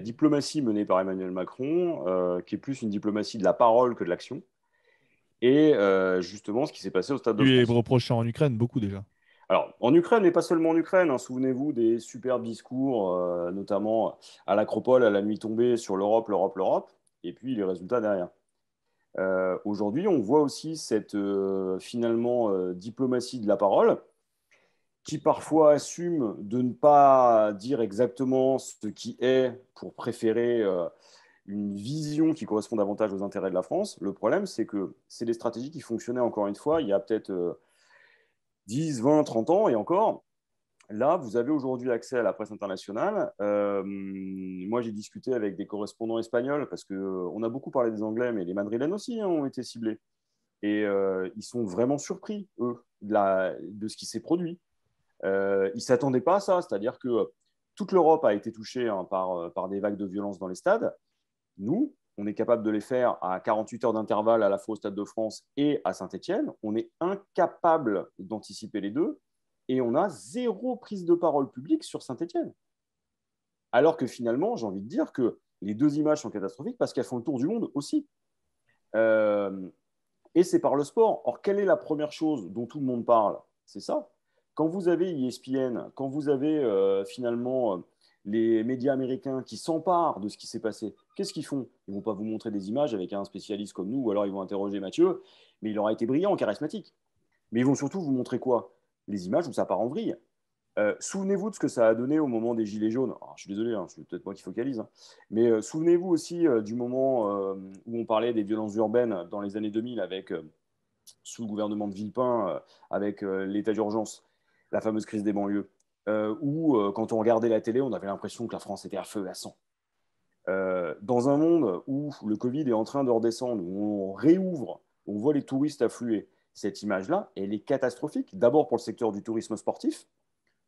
diplomatie menée par Emmanuel Macron, qui est plus une diplomatie de la parole que de l'action, et justement ce qui s'est passé au Stade de Lui est France. reproché en Ukraine, beaucoup déjà. Alors, en Ukraine, mais pas seulement en Ukraine, hein. Souvenez-vous des superbes discours, notamment à l'Acropole, à la nuit tombée, sur l'Europe, l'Europe, l'Europe, et puis les résultats derrière. Aujourd'hui, on voit aussi cette finalement diplomatie de la parole qui parfois assume de ne pas dire exactement ce qui est pour préférer une vision qui correspond davantage aux intérêts de la France. Le problème, c'est que c'est des stratégies qui fonctionnaient encore une fois il y a peut-être 10, 20, 30 ans et encore. Là, vous avez aujourd'hui accès à la presse internationale. Moi, j'ai discuté avec des correspondants espagnols parce qu'on a beaucoup parlé des Anglais, mais les Madrilènes aussi ont été ciblés. Et ils sont vraiment surpris, eux, de ce qui s'est produit. Ils ne s'attendaient pas à ça, c'est-à-dire que toute l'Europe a été touchée par des vagues de violence dans les stades. Nous, on est capable de les faire à 48 heures d'intervalle à la fois au Stade de France et à Saint-Étienne. On est incapable d'anticiper les deux et on a zéro prise de parole publique sur Saint-Étienne. Alors que finalement, j'ai envie de dire que les deux images sont catastrophiques parce qu'elles font le tour du monde aussi. Et c'est par le sport. Or, quelle est la première chose dont tout le monde parle? C'est ça. Quand vous avez ESPN, quand vous avez finalement les médias américains qui s'emparent de ce qui s'est passé, qu'est-ce qu'ils font? Ils ne vont pas vous montrer des images avec un spécialiste comme nous, ou alors ils vont interroger Mathieu, mais il aura été brillant, charismatique. Mais ils vont surtout vous montrer quoi? Les images où ça part en vrille. Souvenez-vous de ce que ça a donné au moment des Gilets jaunes. Alors, je suis désolé, hein, c'est peut-être moi qui focalise, hein. Mais souvenez-vous aussi du moment où on parlait des violences urbaines dans les années 2000 avec, sous le gouvernement de Villepin, avec l'état d'urgence, la fameuse crise des banlieues, où quand on regardait la télé, on avait l'impression que la France était à feu et à sang. Dans un monde où le Covid est en train de redescendre, où on réouvre, où on voit les touristes affluer, cette image-là, elle est catastrophique. D'abord pour le secteur du tourisme sportif,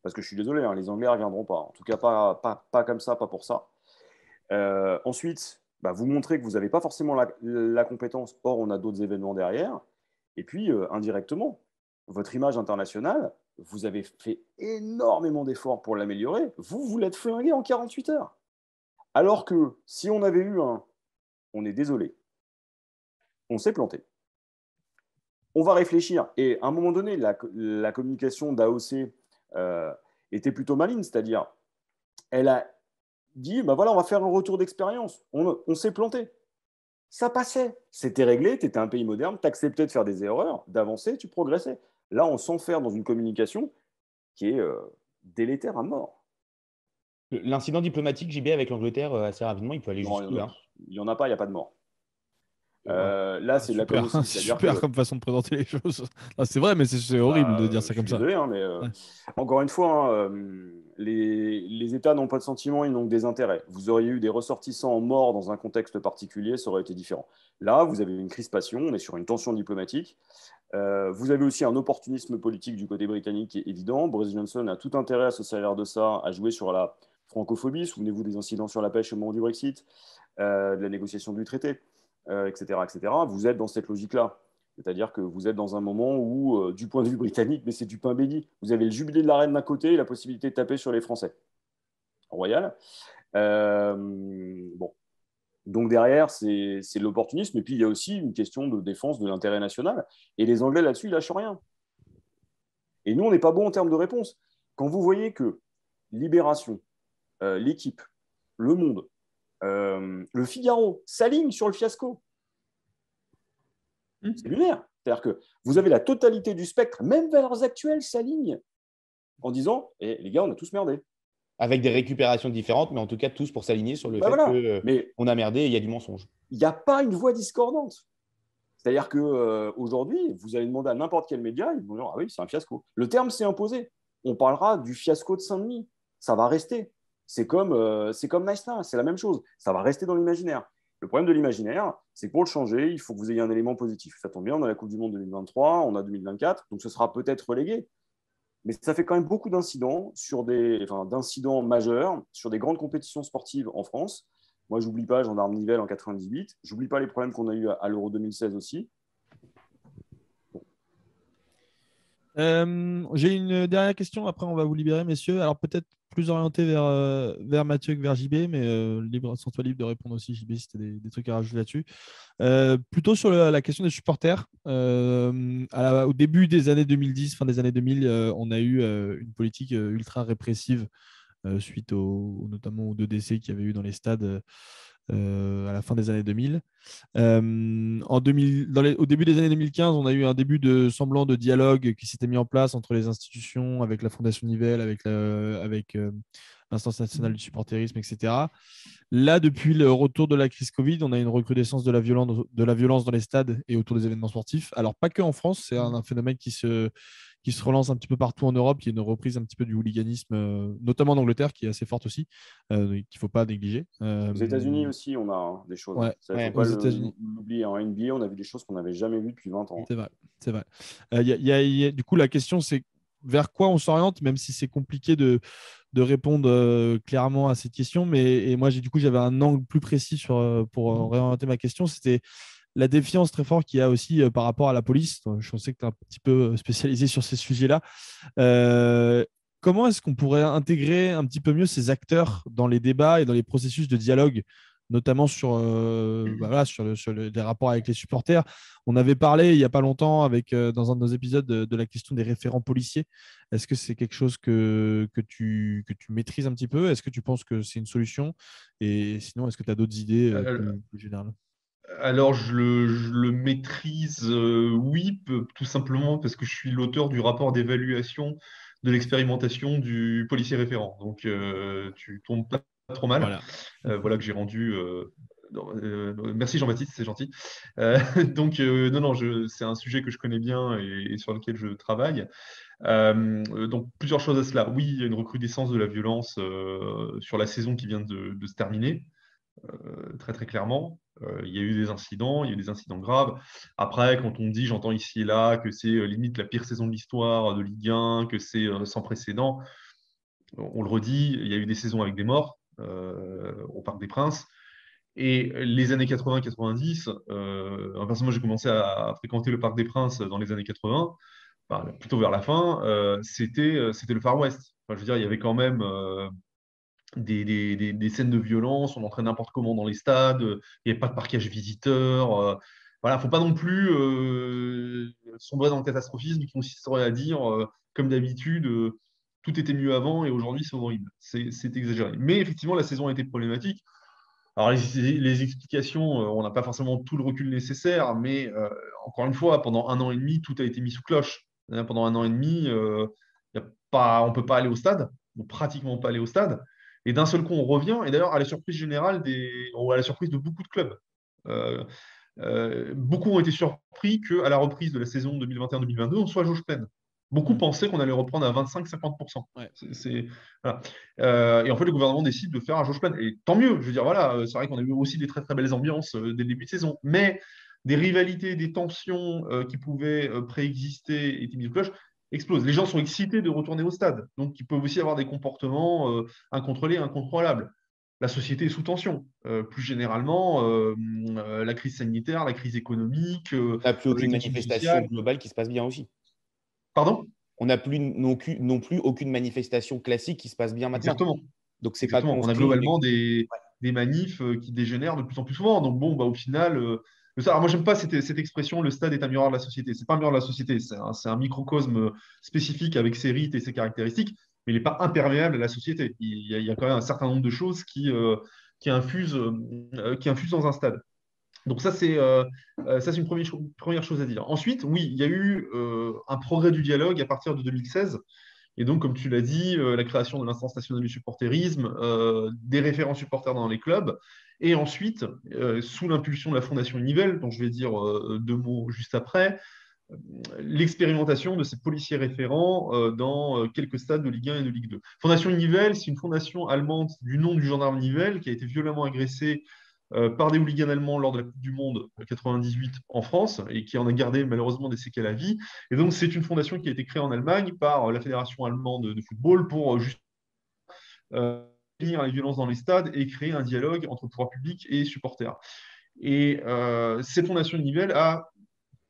parce que je suis désolé, hein, les Anglais ne reviendront pas. En tout cas, pas comme ça, pas pour ça. Ensuite, vous montrez que vous n'avez pas forcément la compétence. Or, on a d'autres événements derrière. Et puis, indirectement, votre image internationale, vous avez fait énormément d'efforts pour l'améliorer. Vous l'êtes flingué en 48 heures. Alors que si on avait eu on est désolé, on s'est planté. On va réfléchir. Et à un moment donné, la communication d'AOC était plutôt maligne, c'est-à-dire, elle a dit, voilà, on va faire un retour d'expérience. On s'est planté. ça passait. C'était réglé, tu étais un pays moderne, tu acceptais de faire des erreurs, d'avancer, tu progressais. Là, on s'enferme dans une communication qui est délétère à mort. L'incident diplomatique, JB, avec l'Angleterre, assez rapidement, il peut aller jusqu'où là? Il n'y en a pas, il n'y a pas de mort. Ouais. C'est de la com aussi. C'est super comme façon de présenter les choses. C'est vrai, mais c'est horrible de dire ça comme ça. Désolé, hein, mais encore une fois, les États n'ont pas de sentiments, ils n'ont que des intérêts. Vous auriez eu des ressortissants morts dans un contexte particulier, ça aurait été différent. Là, vous avez une crispation, on est sur une tension diplomatique. Vous avez aussi un opportunisme politique du côté britannique qui est évident. Boris Johnson a tout intérêt à se servir de ça, à jouer sur la francophobie. Souvenez-vous des incidents sur la pêche au moment du Brexit, de la négociation du traité. Etc., etc. Vous êtes dans cette logique-là. C'est-à-dire que vous êtes dans un moment où, du point de vue britannique, mais c'est du pain béni. Vous avez le jubilé de la reine d'un côté et la possibilité de taper sur les Français. Royal. Bon. Donc derrière, c'est l'opportunisme. Et puis, il y a aussi une question de défense de l'intérêt national. Et les Anglais, là-dessus, ils lâchent rien. Et nous, on n'est pas bon en termes de réponse. Quand vous voyez que Libération, L'Équipe, Le Monde, le Figaro s'aligne sur le fiasco. C'est lunaire. C'est-à-dire que vous avez la totalité du spectre, même Valeurs Actuelles s'aligne en disant les gars, on a tous merdé. Avec des récupérations différentes, mais en tout cas tous pour s'aligner sur le fait qu'on a merdé et il y a du mensonge. Il n'y a pas une voix discordante. C'est-à-dire qu'aujourd'hui, vous allez demander à n'importe quel média, ils vont dire ah oui, c'est un fiasco. Le terme s'est imposé. On parlera du fiasco de Saint-Denis. Ça va rester. C'est comme Nice Now, c'est la même chose. Ça va rester dans l'imaginaire. Le problème de l'imaginaire, c'est que pour le changer, il faut que vous ayez un élément positif. Ça tombe bien, on a la Coupe du Monde 2023, on a 2024, donc ce sera peut-être relégué. Mais ça fait quand même beaucoup d'incidents, d'incidents majeurs sur des grandes compétitions sportives en France. Moi, je n'oublie pas Gendarme Nivelles en 98. Je n'oublie pas les problèmes qu'on a eu à l'Euro 2016 aussi. J'ai une dernière question, après on va vous libérer, messieurs. Alors peut-être plus orienté vers Mathieu que vers JB, mais sens-toi libre de répondre aussi, JB, si tu as des trucs à rajouter là-dessus. Plutôt sur la question des supporters. Au début des années 2010, fin des années 2000, on a eu une politique ultra répressive suite notamment aux 2 décès qu'il y avait eu dans les stades à la fin des années 2000. Au début des années 2015, on a eu un début de semblant de dialogue qui s'était mis en place entre les institutions, avec la Fondation Nivelles, avec l'Instance nationale du supporterisme, etc. Là, depuis le retour de la crise Covid, on a une recrudescence de la violence dans les stades et autour des événements sportifs. Alors, pas que en France, c'est un phénomène qui se relance un petit peu partout en Europe, qui est une reprise un petit peu du hooliganisme, notamment en Angleterre, qui est assez forte aussi, qu'il ne faut pas négliger. Aux États-Unis aussi, on a des choses. Il ne faut pas l'oublier. En NBA, on a vu des choses qu'on n'avait jamais vues depuis 20 ans. C'est vrai. Du coup, la question, c'est vers quoi on s'oriente, même si c'est compliqué de répondre clairement à cette question. Et moi, j'avais un angle plus précis pour réorienter ma question. C'était la défiance très forte qu'il y a aussi par rapport à la police. Je sais que tu es un petit peu spécialisé sur ces sujets-là. Comment est-ce qu'on pourrait intégrer un petit peu mieux ces acteurs dans les débats et dans les processus de dialogue, notamment sur les rapports avec les supporters? On avait parlé il n'y a pas longtemps dans un de nos épisodes de la question des référents policiers. Est-ce que c'est quelque chose que tu maîtrises un petit peu? Est-ce que tu penses que c'est une solution? Et sinon, est-ce que tu as d'autres idées plus générales? Alors, je le maîtrise, oui, tout simplement parce que je suis l'auteur du rapport d'évaluation de l'expérimentation du policier référent. Donc, tu tombes pas trop mal. Voilà que j'ai rendu. Merci Jean-Baptiste, c'est gentil. Donc, non, c'est un sujet que je connais bien et sur lequel je travaille. Donc, plusieurs choses à cela. Oui, il y a une recrudescence de la violence sur la saison qui vient de se terminer. Très très clairement. Il y a eu des incidents, il y a eu des incidents graves. Après, quand on dit, j'entends ici et là, que c'est limite la pire saison de l'histoire de Ligue 1, que c'est sans précédent, on le redit, il y a eu des saisons avec des morts au Parc des Princes. Et les années 80-90, moi j'ai commencé à fréquenter le Parc des Princes dans les années 80, plutôt vers la fin, c'était le Far West. Enfin, je veux dire, il y avait quand même des scènes de violence, on entrait n'importe comment dans les stades, il n'y avait pas de parquage visiteur. Voilà, il ne faut pas non plus sombrer dans le catastrophisme qui consisterait à dire, comme d'habitude, tout était mieux avant et aujourd'hui c'est horrible. C'est exagéré. Mais effectivement, la saison a été problématique. Alors, les explications, on n'a pas forcément tout le recul nécessaire, mais encore une fois, pendant 1 an et demi, tout a été mis sous cloche. Pendant 1 an et demi, on ne peut pas aller au stade, ou pratiquement pas aller au stade. Et d'un seul coup, on revient. Et d'ailleurs, à la surprise générale, ou à la surprise de beaucoup de clubs, euh, beaucoup ont été surpris qu'à la reprise de la saison 2021-2022, on soit à jauge pleine. Beaucoup pensaient qu'on allait reprendre à 25-50%. Ouais. Voilà. Et en fait, le gouvernement décide de faire à jauge pleine. Et tant mieux, je veux dire, voilà, c'est vrai qu'on a eu aussi des très très belles ambiances dès le début de saison. Mais des rivalités, des tensions qui pouvaient préexister et étaient mises au cloche explosent. Les gens sont excités de retourner au stade. Donc, ils peuvent aussi avoir des comportements incontrôlés, incontrôlables. La société est sous tension. Plus généralement, la crise sanitaire, la crise économique, On n'a plus les aucune questions manifestation sociales. globale qui se passe bien aussi. Pardon? On n'a plus non plus aucune manifestation classique qui se passe bien maintenant. Exactement. Donc, c'est pas Exactement. On a conscrit. globalement des manifs qui dégénèrent de plus en plus souvent. Donc, bon, au final, alors moi, j'aime pas cette expression, le stade est un miroir de la société. C'est pas un miroir de la société, c'est un microcosme spécifique avec ses rites et ses caractéristiques, mais il n'est pas imperméable à la société. Il y a quand même un certain nombre de choses qui infusent dans un stade. Donc ça, c'est une première chose à dire. Ensuite, oui, il y a eu un progrès du dialogue à partir de 2016. Et donc, comme tu l'as dit, la création de l'instance nationale du supporterisme, des référents supporters dans les clubs, et ensuite, sous l'impulsion de la Fondation Nivelle, dont je vais dire 2 mots juste après, l'expérimentation de ces policiers référents dans quelques stades de Ligue 1 et de Ligue 2. Fondation Nivelle, c'est une fondation allemande du nom du gendarme Nivelle qui a été violemment agressé par des hooligans allemands lors de la Coupe du Monde 98 en France et qui en a gardé malheureusement des séquelles à vie. Et donc, c'est une fondation qui a été créée en Allemagne par la Fédération allemande de football pour juste prévenir les violences dans les stades et créer un dialogue entre pouvoir public et supporters. Et cette fondation Nivelle a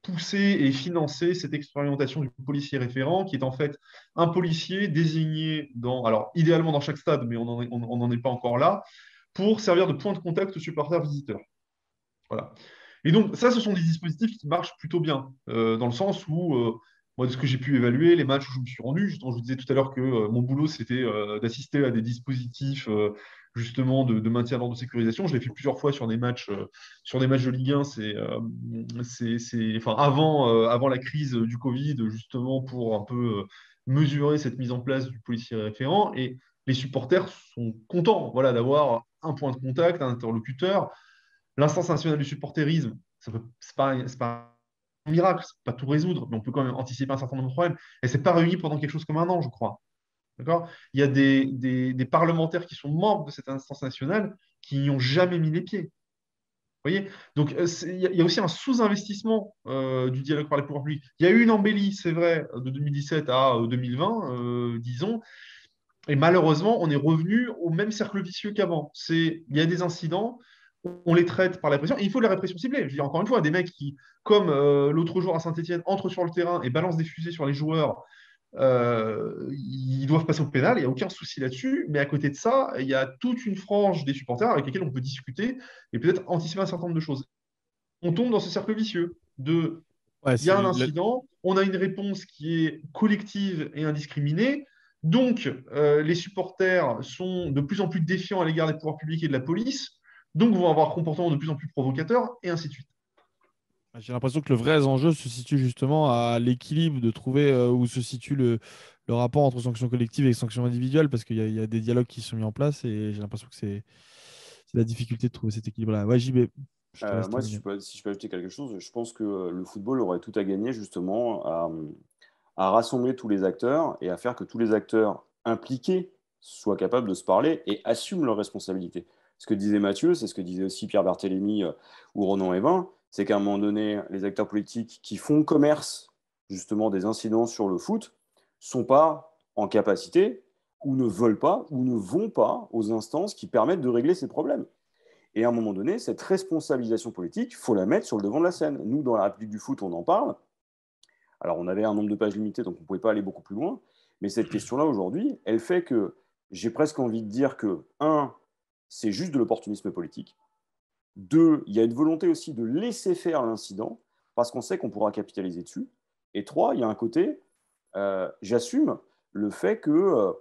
poussé et financé cette expérimentation du policier référent, qui est en fait un policier désigné alors idéalement dans chaque stade, mais on n'en est pas encore là, pour servir de point de contact aux supporters visiteurs. Voilà. Et donc, ça, ce sont des dispositifs qui marchent plutôt bien, dans le sens où, moi, de ce que j'ai pu évaluer, les matchs où je me suis rendu, justement, je vous disais tout à l'heure que mon boulot, c'était d'assister à des dispositifs, justement, de maintien d'ordre de sécurisation. Je l'ai fait plusieurs fois sur des matchs de Ligue 1, enfin, avant la crise du Covid, justement, pour un peu mesurer cette mise en place du policier référent. Et les supporters sont contents, voilà, d'avoir un point de contact, un interlocuteur. L'instance nationale du supporterisme, ce n'est pas un miracle, ça ne peut pas tout résoudre, mais on peut quand même anticiper un certain nombre de problèmes. Elle ne s'est pas réunie pendant quelque chose comme 1 an, je crois. D'accord. Il y a des parlementaires qui sont membres de cette instance nationale qui n'y ont jamais mis les pieds. Vous voyez. Donc, il y a aussi un sous-investissement du dialogue par les pouvoirs publics. Il y a eu une embellie, c'est vrai, de 2017 à 2020, disons, et malheureusement, on est revenu au même cercle vicieux qu'avant. Il y a des incidents, on les traite par la répression, et il faut la répression ciblée. Je veux dire, encore une fois, des mecs qui, comme l'autre jour à Saint-Etienne, entrent sur le terrain et balancent des fusées sur les joueurs, ils doivent passer au pénal, il n'y a aucun souci là-dessus. Mais à côté de ça, il y a toute une frange des supporters avec lesquels on peut discuter et peut-être anticiper un certain nombre de choses. On tombe dans ce cercle vicieux de Ouais, il y a un incident, on a une réponse qui est collective et indiscriminée. Donc, les supporters sont de plus en plus défiants à l'égard des pouvoirs publics et de la police, donc vont avoir un comportement de plus en plus provocateur, et ainsi de suite. J'ai l'impression que le vrai enjeu se situe justement à l'équilibre de trouver où se situe le rapport entre sanctions collectives et sanctions individuelles, parce qu'il y a des dialogues qui sont mis en place et j'ai l'impression que c'est la difficulté de trouver cet équilibre-là. Ouais, JB, je te laisse Moi, terminer. si je peux ajouter quelque chose, je pense que le football aurait tout à gagner justement à rassembler tous les acteurs et à faire que tous les acteurs impliqués soient capables de se parler et assument leurs responsabilités. Ce que disait Mathieu, c'est ce que disait aussi Pierre Barthélémy ou Ronan Evin, c'est qu'à un moment donné, les acteurs politiques qui font commerce justement des incidents sur le foot sont pas en capacité ou ne veulent pas ou ne vont pas aux instances qui permettent de régler ces problèmes. Et à un moment donné, cette responsabilisation politique, il faut la mettre sur le devant de la scène. Nous, dans la République du foot, on en parle. Alors, on avait un nombre de pages limité, donc on ne pouvait pas aller beaucoup plus loin. Mais cette question-là, aujourd'hui, elle fait que j'ai presque envie de dire que, 1, c'est juste de l'opportunisme politique. 2, il y a une volonté aussi de laisser faire l'incident, parce qu'on sait qu'on pourra capitaliser dessus. Et 3, il y a un côté, j'assume le fait que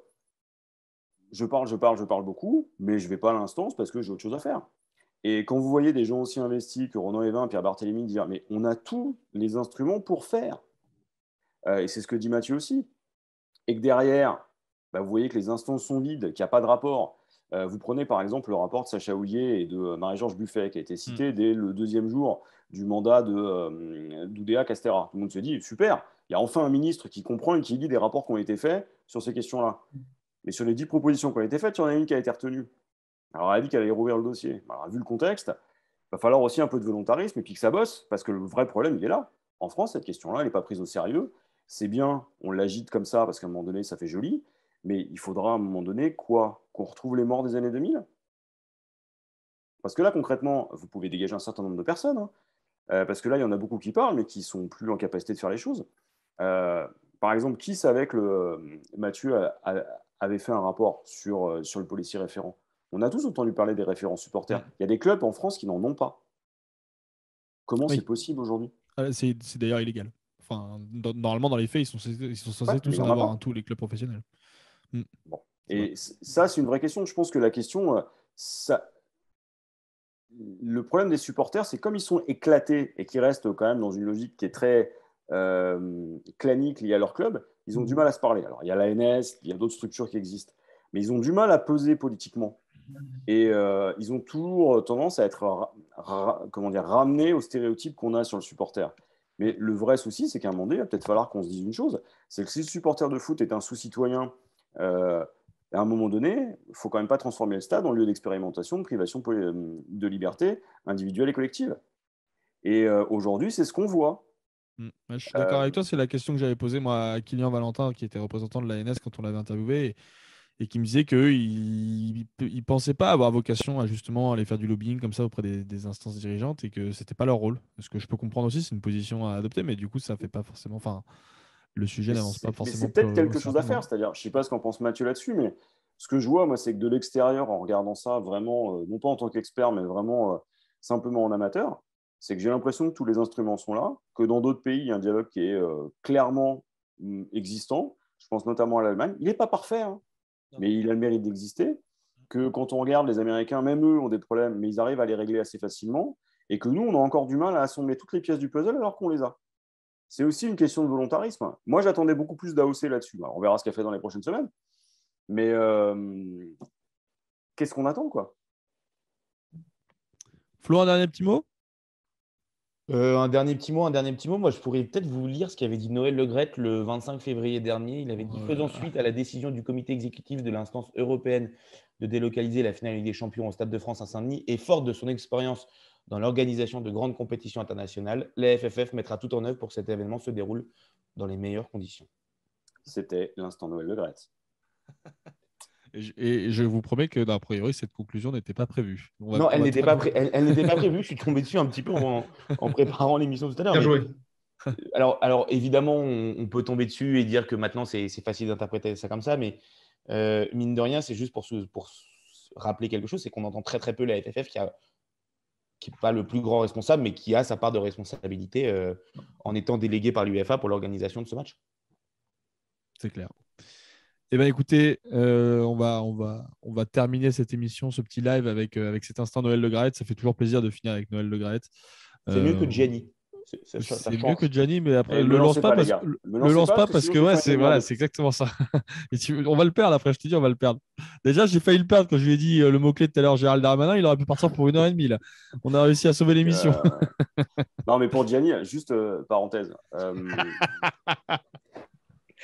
je parle beaucoup, mais je ne vais pas à l'instance parce que j'ai autre chose à faire. Et quand vous voyez des gens aussi investis que Ronan Evin, Pierre Barthélémy dire « mais on a tous les instruments pour faire ». Et c'est ce que dit Mathieu aussi. Et que derrière, vous voyez que les instances sont vides, qu'il n'y a pas de rapport. Vous prenez par exemple le rapport de Sacha Houlier et de Marie-Georges Buffet, qui a été cité dès le 2e jour du mandat d'Oudéa Castéra. Tout le monde se dit, super, il y a enfin un ministre qui comprend et qui lit des rapports qui ont été faits sur ces questions-là. Mais sur les 10 propositions qui ont été faites, il y en a une qui a été retenue. Alors elle a dit qu'elle allait rouvrir le dossier. Alors, vu le contexte, il va falloir aussi un peu de volontarisme et puis que ça bosse, parce que le vrai problème, il est là. En France, cette question-là, elle n'est pas prise au sérieux. C'est bien, on l'agite comme ça, parce qu'à un moment donné, ça fait joli, mais il faudra à un moment donné quoi? Qu'on retrouve les morts des années 2000? Parce que là, concrètement, vous pouvez dégager un certain nombre de personnes, hein. Parce que là, il y en a beaucoup qui parlent, mais qui ne sont plus en capacité de faire les choses. Par exemple, qui savait que Mathieu avait fait un rapport sur le policier référent? On a tous entendu parler des référents supporters. Il y a des clubs en France qui n'en ont pas. Comment c'est possible aujourd'hui? C'est d'ailleurs illégal. Enfin, normalement, dans les faits, ils sont censés tous en avoir, tous les clubs professionnels. Bon. Et ça, c'est une vraie question. Je pense que la question, le problème des supporters, c'est comme ils sont éclatés et qu'ils restent quand même dans une logique qui est très clanique liée à leur club, ils ont du mal à se parler. Alors, il y a l'ANS, il y a d'autres structures qui existent, mais ils ont du mal à peser politiquement. Et ils ont toujours tendance à être ramenés aux stéréotypes qu'on a sur le supporter. Mais le vrai souci, c'est qu'à un moment donné, il va peut-être falloir qu'on se dise une chose, c'est que si le supporter de foot est un sous-citoyen, à un moment donné, il ne faut quand même pas transformer le stade en lieu d'expérimentation, de privation de liberté individuelle et collective. Et aujourd'hui, c'est ce qu'on voit. Je suis d'accord avec toi, c'est la question que j'avais posée moi, à Kylian Valentin, qui était représentant de l'ANS quand on l'avait interviewé, et qui me disait qu'il ne pensait pas avoir vocation à justement aller faire du lobbying comme ça auprès des instances dirigeantes, et que ce n'était pas leur rôle. Ce que je peux comprendre aussi, c'est une position à adopter, mais du coup, ça fait pas forcément... Enfin, le sujet n'avance pas forcément. C'est peut-être quelque chose à faire, c'est-à-dire, je ne sais pas ce qu'en pense Mathieu là-dessus, mais ce que je vois, moi, c'est que de l'extérieur, en regardant ça vraiment, non pas en tant qu'expert, mais vraiment simplement en amateur, c'est que j'ai l'impression que tous les instruments sont là, que dans d'autres pays, il y a un dialogue qui est clairement existant. Je pense notamment à l'Allemagne. Il n'est pas parfait, hein, mais il a le mérite d'exister. Que quand on regarde, les Américains, même eux, ont des problèmes, mais ils arrivent à les régler assez facilement. Et que nous, on a encore du mal à assembler toutes les pièces du puzzle alors qu'on les a. C'est aussi une question de volontarisme. Moi, j'attendais beaucoup plus d'AOC là-dessus. Alors, on verra ce qu'elle fait dans les prochaines semaines. Mais qu'est-ce qu'on attend, quoi? Flo, un dernier petit mot? Un dernier petit mot. Moi, je pourrais peut-être vous lire ce qu'avait dit Noël Le Graët le 25 février dernier. Il avait dit, faisant suite à la décision du comité exécutif de l'instance européenne de délocaliser la finale Ligue des Champions au Stade de France à Saint-Denis, et forte de son expérience dans l'organisation de grandes compétitions internationales, la FFF mettra tout en œuvre pour que cet événement se déroule dans les meilleures conditions. C'était l'instant Noël Le Graët. Et je vous promets que, a priori, cette conclusion n'était pas prévue. Non, elle n'était pas prévue. Je suis tombé dessus un petit peu en préparant l'émission tout à l'heure. Bien joué. Alors, évidemment, on peut tomber dessus et dire que maintenant, c'est facile d'interpréter ça comme ça, mais mine de rien, c'est juste pour rappeler quelque chose, c'est qu'on entend très très peu la FFF qui n'est pas le plus grand responsable, mais qui a sa part de responsabilité en étant délégué par l'UEFA pour l'organisation de ce match. C'est clair. Eh bien, écoutez, on va terminer cette émission, ce petit live avec cet instant Noël Le Graët. Ça fait toujours plaisir de finir avec Noël Le Graët. C'est mieux que Gianni. C'est mieux que Gianni, mais après, le lance pas parce que ouais, c'est exactement ça. On va le perdre après, je te dis, on va le perdre. Déjà, j'ai failli le perdre quand je lui ai dit le mot-clé tout à l'heure, Gérald Darmanin, il aurait pu partir pour 1h30 là. On a réussi à sauver l'émission. Non, mais pour Gianni, juste parenthèse.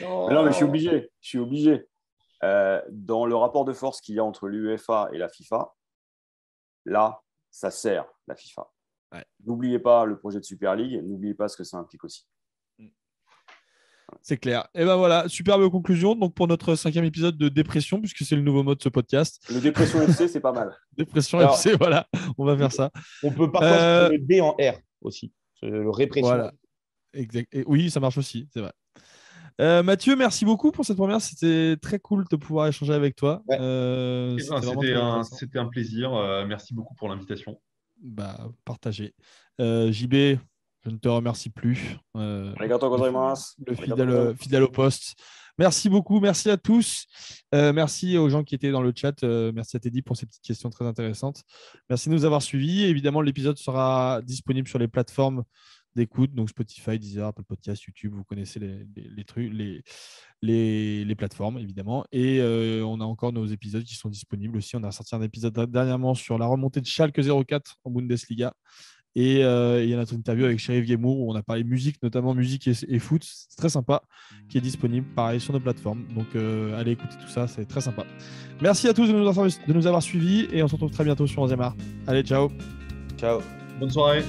Non, mais je suis obligé. Dans le rapport de force qu'il y a entre l'UEFA et la FIFA, là, ça sert la FIFA. Ouais. N'oubliez pas le projet de Super League, n'oubliez pas ce que ça implique aussi. C'est clair. Et ben voilà, superbe conclusion. Donc pour notre 5e épisode de Dépression, puisque c'est le nouveau mot de ce podcast. Le Dépression FC, c'est pas mal. Dépression FC, voilà, on va faire ça. On peut parfois le D en R aussi, le répression. Voilà. Exact. Et oui, ça marche aussi, c'est vrai. Mathieu, merci beaucoup pour cette première. C'était très cool de pouvoir échanger avec toi. Ouais. C'était un plaisir. Merci beaucoup pour l'invitation. Partagé. JB, je ne te remercie plus. Le fidèle au poste. Merci beaucoup, merci à tous. Merci aux gens qui étaient dans le chat. Merci à Teddy pour ces petites questions très intéressantes. Merci de nous avoir suivis. Évidemment, l'épisode sera disponible sur les plateformes d'écoute, donc Spotify, Deezer, Apple Podcasts, YouTube. Vous connaissez les trucs, les plateformes, évidemment. Et on a encore nos épisodes qui sont disponibles aussi. On a sorti un épisode dernièrement sur la remontée de Schalke 04 en Bundesliga. Et il y a notre interview avec Sheriff Guémour où on a parlé musique, notamment musique et foot. C'est très sympa, qui est disponible pareil sur nos plateformes. Donc allez écouter tout ça, c'est très sympa. Merci à tous de nous avoir suivis et on se retrouve très bientôt sur 11e art. Allez, ciao. Ciao. Bonne soirée.